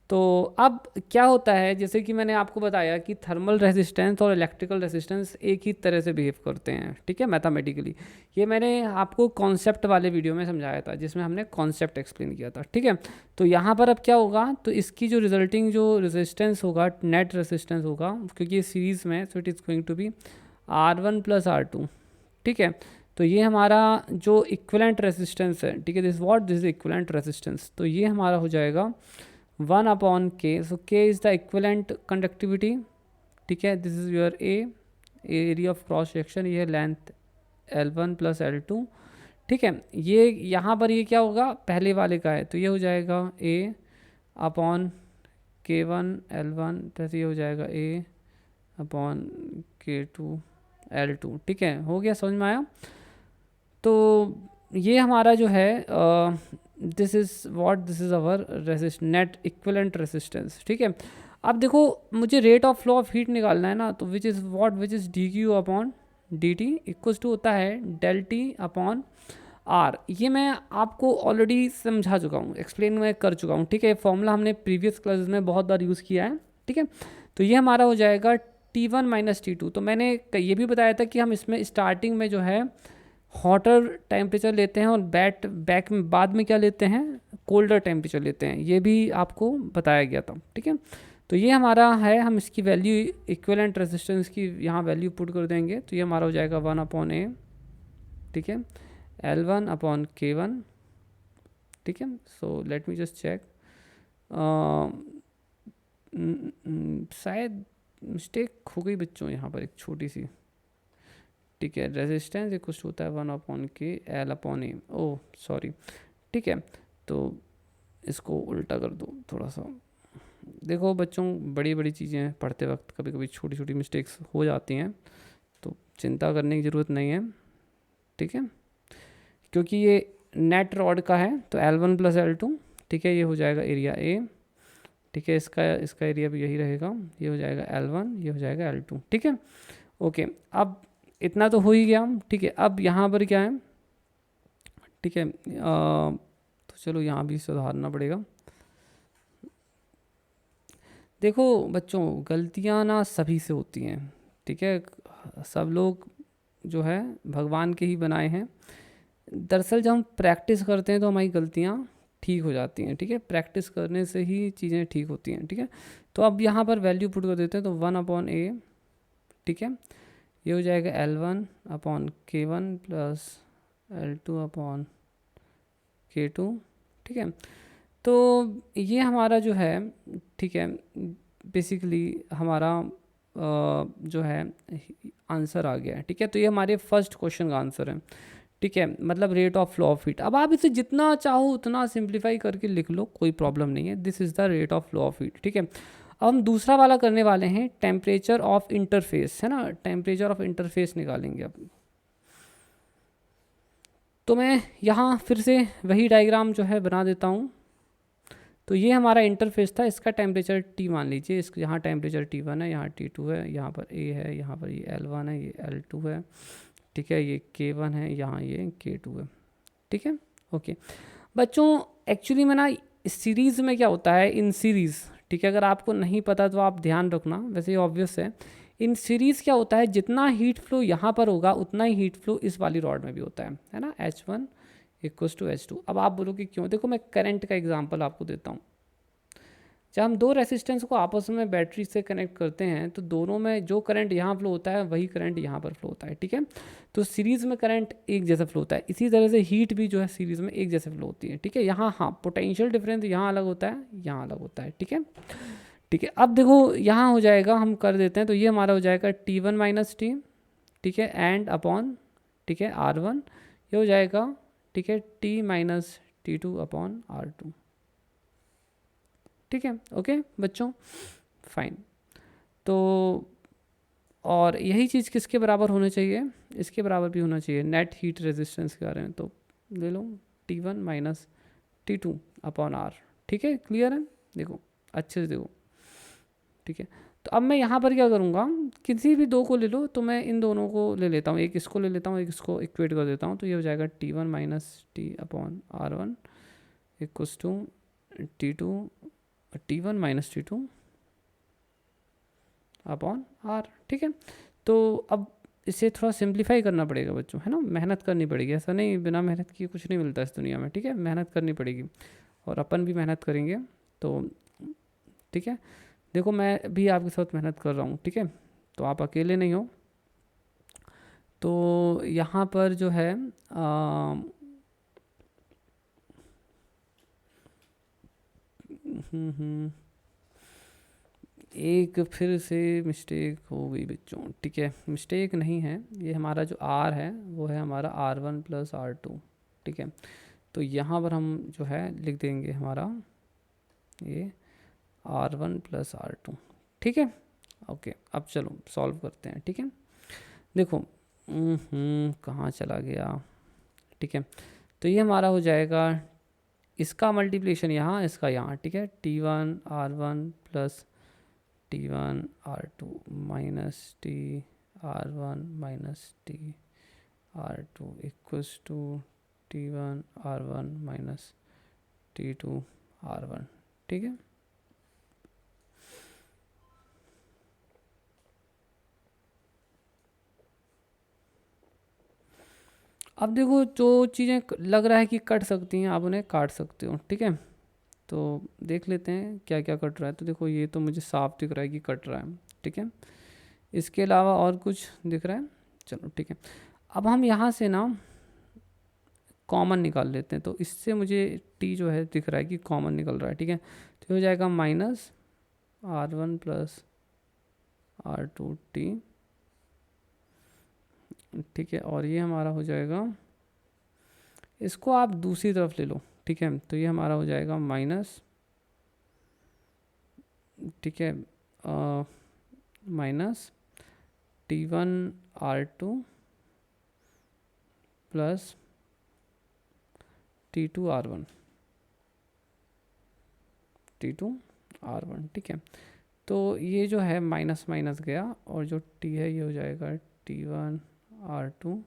तो अब क्या होता है, जैसे कि मैंने आपको बताया कि थर्मल रेजिस्टेंस और इलेक्ट्रिकल रेजिस्टेंस एक ही तरह से बिहेव करते हैं। ठीक है, मैथमेटिकली, ये मैंने आपको कॉन्सेप्ट वाले वीडियो में समझाया था जिसमें हमने कॉन्सेप्ट एक्सप्लेन किया था। ठीक है, तो यहाँ पर अब क्या होगा, तो इसकी जो रिजल्टिंग जो रेजिस्टेंस होगा, नेट रेजिस्टेंस होगा, क्योंकि ये सीरीज़ में, so it is going to be R1 plus R2। ठीक है, तो ये हमारा जो इक्विवेलेंट रेजिस्टेंस है, ठीक है, this what, this equivalent resistance, तो ये हमारा हो जाएगा 1 upon K। So K is the equivalent conductivity. ठीक है, this is your A, area of cross section, ये लेंथ L1 प्लस L2। ठीक है, ये यहाँ पर ये क्या होगा, पहले वाले का है, तो ये हो जाएगा A upon K1 L1 plus ये हो जाएगा A अपॉन K2 L2। ठीक है, हो गया, समझ में आया। तो ये हमारा जो है this is what, this is our resist net equivalent resistance. ठीक है, अब देखो मुझे rate of flow of heat निकालना है ना, तो which is what, which is dQ upon dt equals to होता है del T अपॉन R। ये मैं आपको ऑलरेडी समझा चुका हूँ, एक्सप्लेन मैं कर चुका हूँ। ठीक है, फॉर्मूला हमने प्रीवियस क्लासेस में बहुत बार यूज़ किया है। ठीक है, तो ये हमारा हो जाएगा T1 माइनस T2। तो मैंने ये भी बताया था कि हम इसमें स्टार्टिंग में जो है हॉटर टेम्परेचर लेते हैं और बैक में बाद में क्या लेते हैं, कोल्डर टेम्परेचर लेते हैं, ये भी आपको बताया गया था। ठीक है, तो ये हमारा है, हम इसकी वैल्यू इक्विवेलेंट रेजिस्टेंस की यहाँ वैल्यू पुट कर देंगे, तो ये हमारा हो जाएगा 1 अपॉन A। ठीक है, L1 अपॉन K1। ठीक है, so let me just check, शायद मिस्टेक हो गई बच्चों यहाँ पर एक छोटी सी। ठीक है, रेजिस्टेंस इक्वल होता है 1 upon K L upon A, oh sorry. ठीक है, तो इसको उल्टा कर दो थोड़ा सा। देखो बच्चों, बड़ी बड़ी चीज़ें पढ़ते वक्त कभी कभी छोटी छोटी मिस्टेक्स हो जाती हैं, तो चिंता करने की ज़रूरत नहीं है। ठीक है, क्योंकि ये नेट रॉड का है, तो L1 प्लस L2। ठीक है, ये हो जाएगा एरिया A। ठीक है, इसका एरिया भी यही रहेगा, ये हो जाएगा L1, ये हो जाएगा L2। ठीक है, ओके, अब इतना तो हो ही गया। ठीक है, अब यहाँ पर क्या है, ठीक है, तो चलो यहाँ भी सुधारना पड़ेगा। देखो बच्चों, गलतियाँ ना सभी से होती हैं। ठीक है, सब लोग जो है भगवान के ही बनाए हैं। दरअसल जब हम प्रैक्टिस करते हैं तो हमारी गलतियाँ ठीक हो जाती हैं। ठीक है, प्रैक्टिस करने से ही चीज़ें ठीक होती हैं। ठीक है, तो अब यहाँ पर वैल्यू पुट कर देते हैं, तो 1 अपॉन A। ठीक है, ये हो जाएगा L1 upon K1 plus L2 upon K2। ठीक है, तो ये हमारा जो है, ठीक है, बेसिकली हमारा जो है आंसर आ गया है। ठीक है, तो ये हमारे फर्स्ट क्वेश्चन का आंसर है। ठीक है, मतलब rate of flow of heat. अब आप इसे जितना चाहो उतना सिंप्लीफाई करके लिख लो, कोई प्रॉब्लम नहीं है। This is the rate of flow of heat. ठीक है, अब हम दूसरा वाला करने वाले हैं, टेम्परेचर ऑफ इंटरफेस, है ना, टेम्परेचर ऑफ इंटरफेस निकालेंगे अब। तो मैं यहाँ फिर से वही डायग्राम जो है बना देता हूँ। तो ये हमारा इंटरफेस था, इसका टेम्परेचर T मान लीजिए, इस यहाँ टेम्परेचर T1 है, यहाँ T2 है, यहाँ पर A है, यहाँ पर ये L1 है, ये L2 है। ठीक है, ये K1 है, यहाँ ये K2 है। ठीक है, ओके बच्चों, एक्चुअली में ना इस सीरीज़ में क्या होता है, इन सीरीज़, ठीक है, अगर आपको नहीं पता तो आप ध्यान रखना, वैसे ये ऑब्वियस है। इन सीरीज़ क्या होता है, जितना हीट फ्लो यहाँ पर होगा उतना ही हीट फ्लो इस वाली रॉड में भी होता है ना, H1 इक्वल्स टू H2। अब आप बोलोगे क्यों, देखो मैं करंट का एग्जांपल आपको देता हूँ। जब हम दो रेसिस्टेंस को आपस में बैटरी से कनेक्ट करते हैं तो दोनों में जो करंट यहाँ फ्लो होता है वही करंट यहाँ पर फ्लो होता है, ठीक है। तो सीरीज़ में करंट एक जैसा फ्लो होता है, इसी तरह से हीट भी जो है सीरीज़ में एक जैसे फ्लो होती है, ठीक है। यहाँ हाँ पोटेंशियल डिफरेंस यहाँ अलग होता है, यहाँ अलग होता है, ठीक है। ठीक है, अब देखो यहाँ हो जाएगा, हम कर देते हैं, तो ये हमारा हो जाएगा T1 माइनस टी, ठीक है, एंड अपॉन, ठीक है, R1, ये हो जाएगा, ठीक है, T minus T2 upon R2, ठीक है। ओके बच्चों, फाइन। तो और यही चीज़ किसके बराबर होना चाहिए, इसके बराबर भी होना चाहिए नेट हीट रेजिस्टेंस के बारे में, तो ले लो T1 minus T2 upon R, ठीक है, क्लियर है, देखो अच्छे से देखो, ठीक है। तो अब मैं यहाँ पर क्या करूँगा, किसी भी दो को ले लो, तो मैं इन दोनों को ले लेता हूँ, एक इसको ले लेता हूँ, एक इसको इक्वेट कर देता हूँ, तो ये हो जाएगा T1 minus T upon R1 equals to T2, T1 minus T2 upon R, ठीक है। तो अब इसे थोड़ा सिंप्लीफाई करना पड़ेगा बच्चों, है ना, मेहनत करनी पड़ेगी, ऐसा नहीं बिना मेहनत किए कुछ नहीं मिलता इस दुनिया में, ठीक है, मेहनत करनी पड़ेगी और अपन भी मेहनत करेंगे, तो ठीक है। देखो मैं भी आपके साथ मेहनत कर रहा हूँ, ठीक है, तो आप अकेले नहीं हो। तो यहाँ पर जो है एक फिर से मिस्टेक हो गई बच्चों, ठीक है, मिस्टेक नहीं है, ये हमारा जो R है वो है हमारा R1 प्लस R2, ठीक है। तो यहाँ पर हम जो है लिख देंगे हमारा ये R1 प्लस R2, ठीक है। ओके अब चलो सॉल्व करते हैं, ठीक है। देखो कहाँ चला गया, ठीक है। तो ये हमारा हो जाएगा, इसका मल्टीप्लिकेशन यहाँ, इसका यहाँ, ठीक है, T1 R1 plus T1 R2 minus R1 minus R2 equals to T1 R1 minus T2 R1, ठीक है। अब देखो जो चीज़ें लग रहा है कि कट सकती हैं आप उन्हें काट सकते हो, ठीक है। तो देख लेते हैं क्या क्या कट रहा है, तो देखो ये तो मुझे साफ दिख रहा है कि कट रहा है, ठीक है। इसके अलावा और कुछ दिख रहा है, चलो ठीक है। अब हम यहाँ से ना कॉमन निकाल लेते हैं, तो इससे मुझे टी जो है दिख रहा है कि कॉमन निकल रहा है, ठीक है। तो हो जाएगा minus R1 plus R2 T, ठीक है। और ये हमारा हो जाएगा, इसको आप दूसरी तरफ ले लो, ठीक है, तो ये हमारा हो जाएगा माइनस, ठीक है, minus T1 R2 plus T2 R1, T2 R1, ठीक है। तो ये जो है माइनस माइनस गया और जो T है ये हो जाएगा T1 R2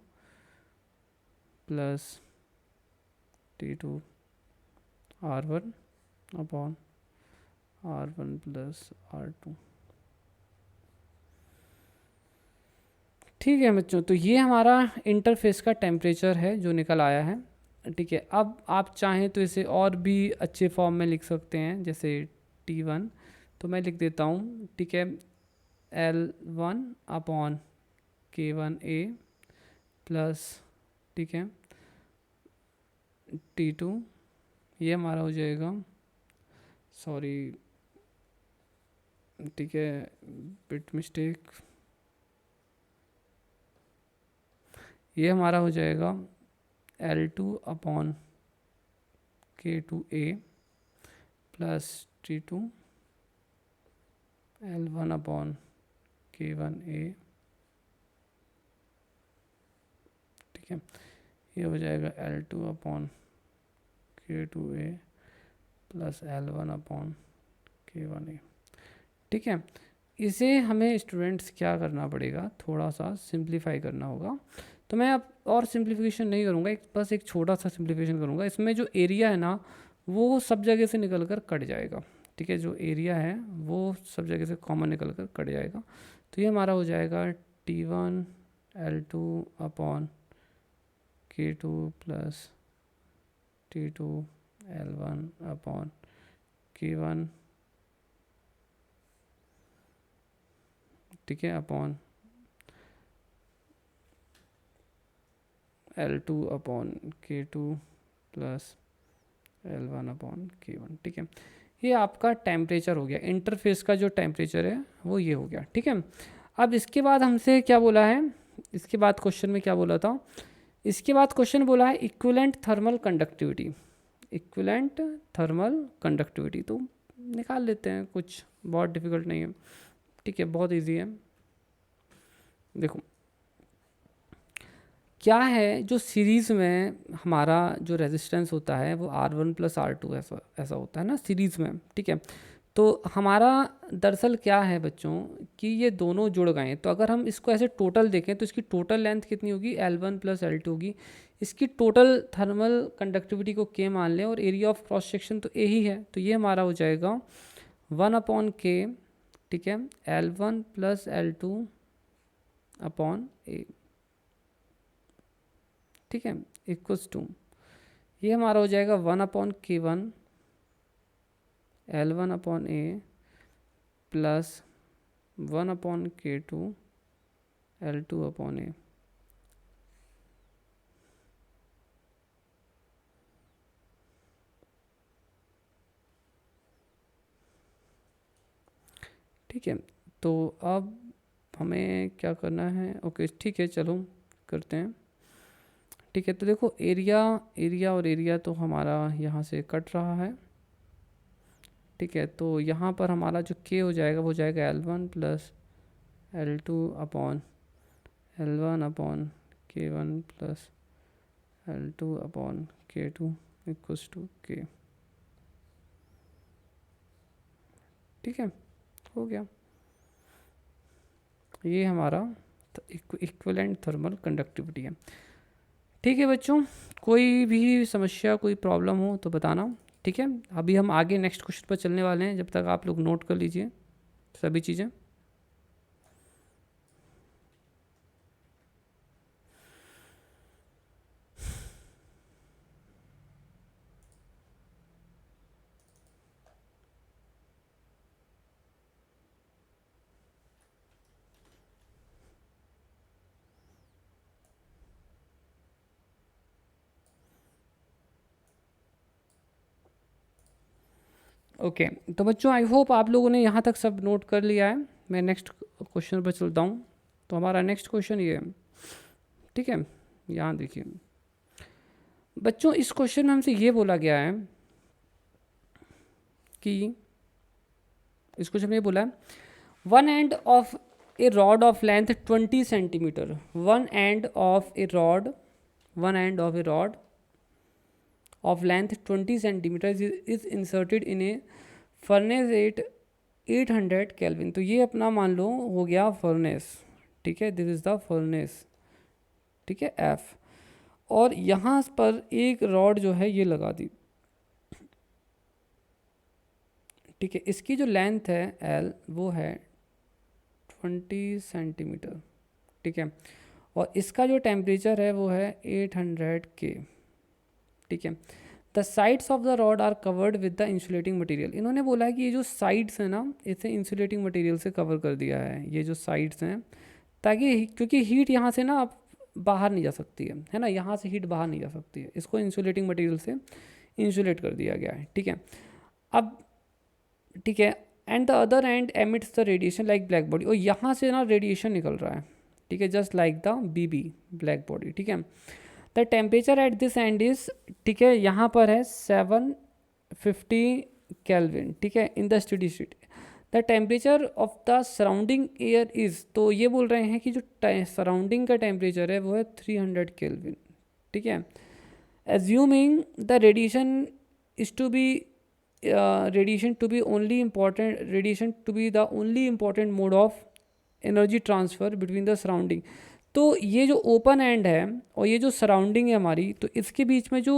plus T2 R1 upon R1 plus R2, ठीक है बच्चों। तो ये हमारा इंटरफेस का टेम्परेचर है जो निकल आया है, ठीक है। अब आप चाहें तो इसे और भी अच्छे फॉर्म में लिख सकते हैं, जैसे T1, तो मैं लिख देता हूँ, ठीक है, L1 अपॉन K1A प्लस, ठीक है, T2, ये हमारा हो जाएगा, सॉरी ठीक है, बिट मिस्टेक, ये हमारा हो जाएगा L2 upon K2A plus T2 L1 upon K1A, ठीक है, ये हो जाएगा L2 upon K2A plus L1 upon K1A, ठीक है। इसे हमें स्टूडेंट्स क्या करना पड़ेगा, थोड़ा सा सिंप्लीफाई करना होगा। तो मैं अब और सिंप्लीफिकेशन नहीं करूँगा, बस एक छोटा सा सिंप्लीफिकेशन करूँगा। इसमें जो एरिया है ना वो सब जगह से निकल कर कट जाएगा, ठीक है, जो एरिया है वो सब जगह से कॉमन निकल कर कट जाएगा। तो ये हमारा हो जाएगा T1 L2 upon K2 plus T2 L1 upon K1 ठीक है, upon L2 upon K2 plus L1 upon K1। ठीक है, ये आपका टेम्परेचर हो गया, इंटरफेस का जो टेम्परेचर है वो ये हो गया। ठीक है, अब इसके बाद हमसे क्या बोला है, इसके बाद क्वेश्चन में क्या बोला था, इसके बाद क्वेश्चन बोला है equivalent thermal conductivity. Equivalent thermal conductivity तो निकाल लेते हैं, कुछ बहुत डिफिकल्ट नहीं है। ठीक है, बहुत इजी है। देखो क्या है, जो सीरीज़ में हमारा जो रेजिस्टेंस होता है वो R1 प्लस R2 ऐसा ऐसा होता है ना सीरीज़ में। ठीक है, तो हमारा दरअसल क्या है बच्चों कि ये दोनों जुड़ गए हैं, तो अगर हम इसको ऐसे टोटल देखें तो इसकी टोटल लेंथ कितनी होगी, L1 प्लस L2 होगी। इसकी टोटल थर्मल कंडक्टिविटी को K मान लें और एरिया ऑफ क्रॉस सेक्शन तो A ही है, तो ये हमारा हो जाएगा 1 अपॉन K। ठीक है, L1 plus L2 upon A। ठीक है, इक्वल्स टू ये हमारा हो जाएगा 1 upon K1 L1 upon A plus 1 upon K2 L2 upon A। ठीक है, तो अब हमें क्या करना है, ओके ठीक है चलो करते हैं। ठीक है, तो देखो एरिया एरिया और एरिया तो हमारा यहाँ से कट रहा है। ठीक है, तो यहाँ पर हमारा जो K हो जाएगा वो हो जाएगा L1 plus L2 upon L1 upon K1 plus L2 upon K2 equals to K। ठीक है, हो गया, ये हमारा इक्विवेलेंट थर्मल कंडक्टिविटी है। ठीक है बच्चों, कोई भी समस्या कोई प्रॉब्लम हो तो बताना। ठीक है, अभी हम आगे नेक्स्ट क्वेश्चन पर चलने वाले हैं, जब तक आप लोग नोट कर लीजिए सभी चीज़ें। ओके तो बच्चों आई होप आप लोगों ने यहाँ तक सब नोट कर लिया है। मैं नेक्स्ट क्वेश्चन पर चलता हूँ। तो हमारा नेक्स्ट क्वेश्चन ये है, ठीक है, यहाँ देखिए बच्चों, इस क्वेश्चन में हमसे ये बोला गया है कि इस क्वेश्चन में ये बोला है one end of A rod of length 20 centimetre, one end of A rod of length 20 centimeters is inserted in a furnace at 800 Kelvin। तो ये अपना मान लो हो गया फर्नेस। ठीक है, दिस इज़ द फर्नेस। ठीक है, F, और यहाँ पर एक रॉड जो है ये लगा दी। ठीक है, इसकी जो लेंथ है L वो है 20 सेंटीमीटर। ठीक है, और इसका जो टेम्परेचर है वो है 800 K। ठीक है, the sides of the rod are covered with the insulating material. इन्होंने बोला है कि ये जो साइड्स हैं ना, इसे इंसुलेटिंग मटेरियल से कवर कर दिया है, ये जो साइड्स हैं, ताकि क्योंकि हीट यहाँ से ना अब बाहर नहीं जा सकती है ना, यहाँ से हीट बाहर नहीं जा सकती है, इसको इंसुलेटिंग मटेरियल से इंसुलेट कर दिया गया है। ठीक है, अब ठीक है, and the other end emits the radiation like black body, और यहाँ से ना रेडिएशन निकल रहा है। ठीक है, just like the BB black body. ठीक है, the temperature at this and is, ठीक है, यहाँ पर है 750 केल्विन। ठीक है, in the steady state the temperature of the surrounding air is, तो ये बोल रहे हैं कि जो सराउंडिंग का टेम्परेचर है वो है 300 केल्विन। ठीक है, assuming the radiation is to be radiation to be the only important mode of energy transfer between the surrounding. तो ये जो ओपन एंड है और ये जो सराउंडिंग है हमारी, तो इसके बीच में जो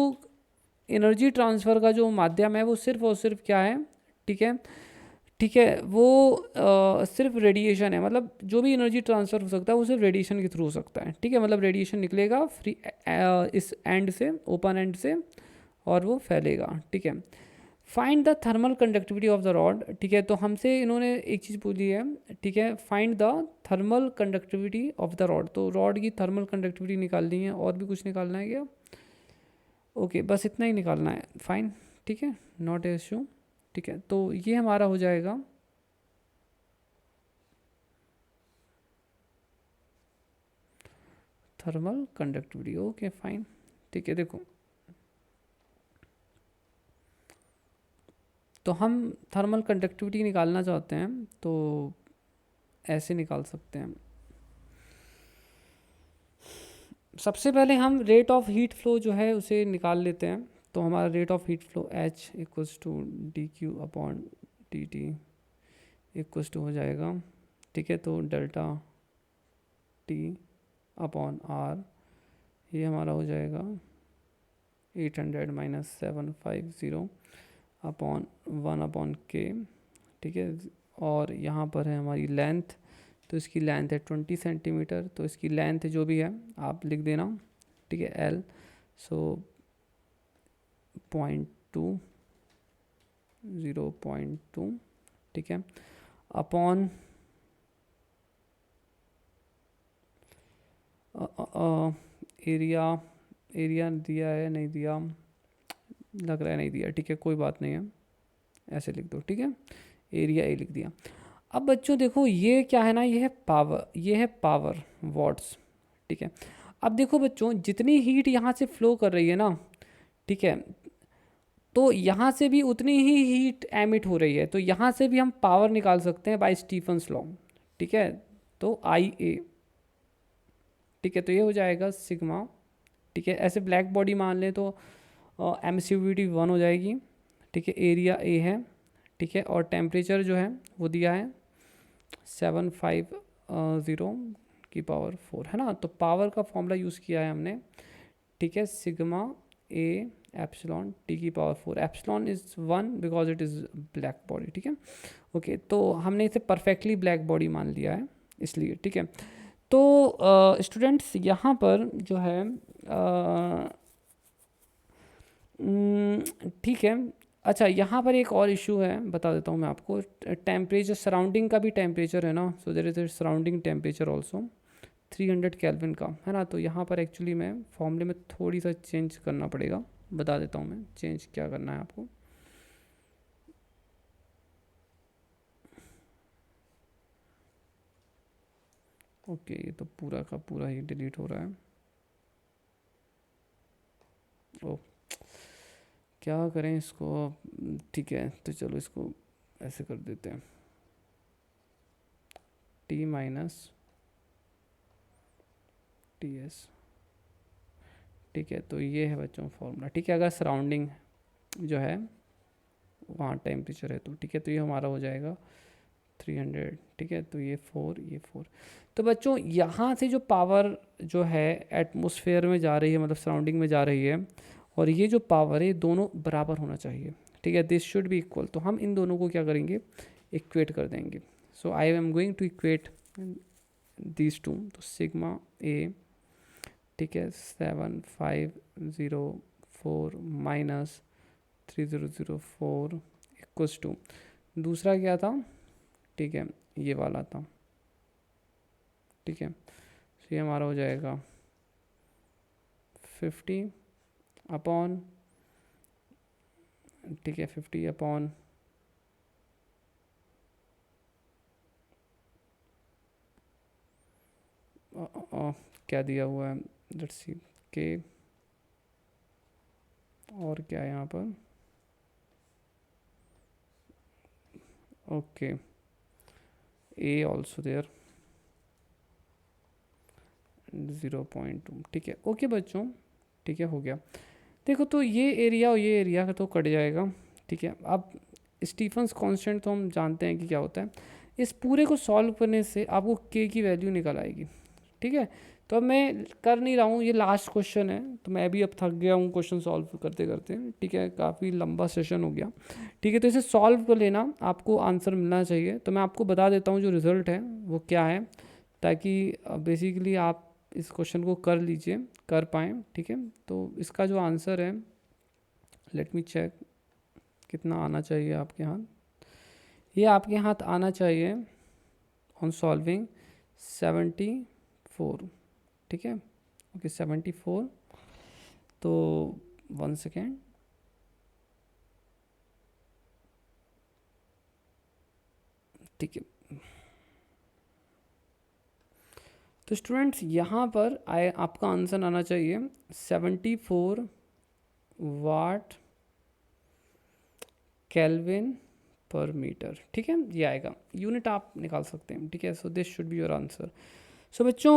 एनर्जी ट्रांसफ़र का जो माध्यम है वो सिर्फ और सिर्फ क्या है, ठीक है, ठीक है, वो सिर्फ रेडिएशन है। मतलब जो भी एनर्जी ट्रांसफ़र हो सकता है वो सिर्फ रेडिएशन के थ्रू हो सकता है। ठीक है, मतलब रेडिएशन निकलेगा फ्री इस एंड से, ओपन एंड से, और वो फैलेगा। ठीक है, find the thermal conductivity of the rod, ठीक है। तो हमसे इन्होंने एक चीज़ पूछी है, ठीक है, find the thermal conductivity of the rod. तो रॉड की थर्मल कंडक्टिविटी निकालनी है, और भी कुछ निकालना है क्या? ओके, बस इतना ही निकालना है, फाइन, ठीक है, नॉट ए इशू, ठीक है। तो ये हमारा हो जाएगा थर्मल कंडक्टिविटी, ओके फाइन, ठीक है। देखो, तो हम थर्मल कंडक्टिविटी निकालना चाहते हैं, तो ऐसे निकाल सकते हैं। सबसे पहले हम रेट ऑफ हीट फ्लो जो है उसे निकाल लेते हैं। तो हमारा rate of heat flow H equals to d Q upon d T equals to हो जाएगा, ठीक है। तो डेल्टा टी अपॉन आर, ये हमारा हो जाएगा 800 माइनस 750 अपॉन 1 अपॉन के, ठीक है। और यहाँ पर है हमारी लेंथ, तो इसकी लेंथ है 20 सेंटीमीटर, तो इसकी लेंथ जो भी है आप लिख देना, ठीक है, L, सो 0.2, 0.2, ठीक है, अपॉन एरिया, एरिया दिया है नहीं दिया, लग रहा है नहीं दिया, ठीक है, कोई बात नहीं है, ऐसे लिख दो, ठीक है, एरिया ए लिख दिया। अब बच्चों देखो, ये क्या है ना, ये है पावर, ये है पावर वॉट्स, ठीक है। अब देखो बच्चों, जितनी हीट यहाँ से फ्लो कर रही है ना, ठीक है, तो यहाँ से भी उतनी ही हीट एमिट हो रही है, तो यहाँ से भी हम पावर निकाल सकते हैं बाय स्टीफन्स लॉ, ठीक है। तो आई ए, ठीक है, तो ये हो जाएगा सिग्मा, ठीक है। ऐसे ब्लैक बॉडी मान लें तो एमिसिविटी 1 हो जाएगी, ठीक है, एरिया ए है, ठीक है, और टेम्परेचर जो है वो दिया है 750 की पावर 4, है ना। तो पावर का फॉर्मूला यूज़ किया है हमने, ठीक है, सिग्मा ए एप्सिलॉन टी की power 4, epsilon is 1 because it is black body, ठीक है, ओके। तो हमने इसे परफेक्टली ब्लैक बॉडी मान लिया है इसलिए, ठीक है। तो स्टूडेंट्स यहाँ पर जो है ठीक है, अच्छा यहाँ पर एक और इशू है, बता देता हूँ मैं आपको, टेम्परेचर, सराउंडिंग का भी टेम्परेचर है ना, so there is a surrounding temperature also 300 kelvin का, है ना। तो यहाँ पर एक्चुअली में फॉर्मूले में थोड़ी सा चेंज करना पड़ेगा, बता देता हूँ मैं चेंज क्या करना है आपको। ओके, ये तो पूरा का पूरा ही डिलीट हो रहा है, ओ क्या करें इसको, ठीक है, तो चलो इसको ऐसे कर देते हैं, टी माइनस टी एस, ठीक है। तो ये है बच्चों फॉर्मूला, ठीक है। अगर सराउंडिंग जो है वहाँ टेम्परेचर है तो, ठीक है, तो ये हमारा हो जाएगा 300, ठीक है। तो ये 4, ये 4, तो बच्चों यहाँ से जो पावर जो है एटमॉस्फेयर में जा रही है, मतलब सराउंडिंग में जा रही है, और ये जो पावर है दोनों बराबर होना चाहिए, ठीक है, दिस शुड बी इक्वल। तो हम इन दोनों को क्या करेंगे, इक्वेट कर देंगे। So I am going to equate these two, तो सिग्मा ए, ठीक है, 7504 माइनस 3004 इक्वल्स टू, दूसरा क्या था, ठीक है, ये वाला था, ठीक है। तो ये हमारा हो जाएगा 50 अपॉन, ठीक है, 50 अपॉन क्या दिया हुआ है, लेट्स सी, के, और क्या है यहाँ पर, ओके, ए ऑल्सो देयर 0.2, ठीक है, ओके बच्चों, ठीक है, हो गया। देखो, तो ये एरिया और ये एरिया का तो कट जाएगा, ठीक है। अब स्टीफन्स कांस्टेंट तो हम जानते हैं कि क्या होता है, इस पूरे को सॉल्व करने से आपको के की वैल्यू निकल आएगी, ठीक है। तो अब मैं कर नहीं रहा हूँ, ये लास्ट क्वेश्चन है, तो मैं भी अब थक गया हूँ क्वेश्चन सॉल्व करते करते, ठीक है, काफ़ी लंबा सेशन हो गया, ठीक है। तो इसे सॉल्व कर लेना, आपको आंसर मिलना चाहिए। तो मैं आपको बता देता हूँ जो रिज़ल्ट है वो क्या है, ताकि बेसिकली आप इस क्वेश्चन को कर लीजिए, कर पाएँ, ठीक है। तो इसका जो आंसर है, लेट मी चेक कितना आना चाहिए आपके हाथ, ये आपके हाथ आना चाहिए ऑन सॉल्विंग 74, ठीक है। ओके 74, तो 1 सेकेंड, ठीक है। तो स्टूडेंट्स यहाँ पर आपका आंसर आना चाहिए 74 वाट केल्विन पर मीटर, ठीक है। ये आएगा, यूनिट आप निकाल सकते हैं, ठीक है। So this should be your answer. सो बच्चों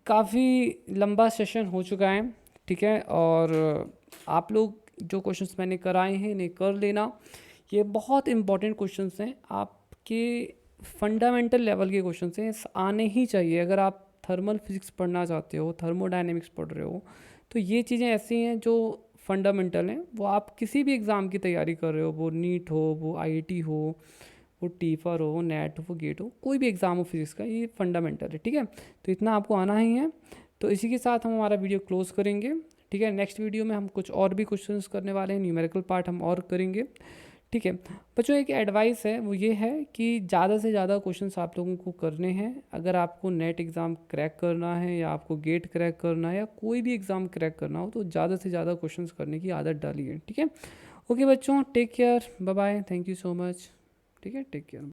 काफ़ी लंबा सेशन हो चुका है, ठीक है। और आप लोग जो क्वेश्चंस मैंने कराए हैं इन्हें कर लेना, ये बहुत इंपॉर्टेंट क्वेश्चंस हैं, आपके फंडामेंटल लेवल के क्वेश्चंस हैं, आने ही चाहिए। अगर आप थर्मल फिजिक्स पढ़ना चाहते हो, थर्मोडायनेमिक्स पढ़ रहे हो, तो ये चीज़ें ऐसी हैं जो फंडामेंटल हैं, वो आप किसी भी एग्ज़ाम की तैयारी कर रहे हो, वो नीट हो, वो आईआईटी हो, वो टीफर हो, नेट हो, वो गेट हो, कोई भी एग्ज़ाम हो फिजिक्स का, ये फंडामेंटल है, ठीक है। तो इतना आपको आना ही है। तो इसी के साथ हम हमारा वीडियो क्लोज़ करेंगे, ठीक है। नेक्स्ट वीडियो में हम कुछ और भी क्वेश्चंस करने वाले हैं, न्यूमेरिकल पार्ट हम और करेंगे, ठीक है। बच्चों एक एडवाइस है, वो ये है कि ज़्यादा से ज़्यादा क्वेश्चंस आप लोगों को करने हैं। अगर आपको नेट एग्ज़ाम क्रैक करना है, या आपको गेट क्रैक करना है, या कोई भी एग्ज़ाम क्रैक करना हो, तो ज़्यादा से ज़्यादा क्वेश्चंस करने की आदत डालिए, ठीक है। ओके बच्चों, take care, bye bye, thank you so much, ठीक है, टेक केयर।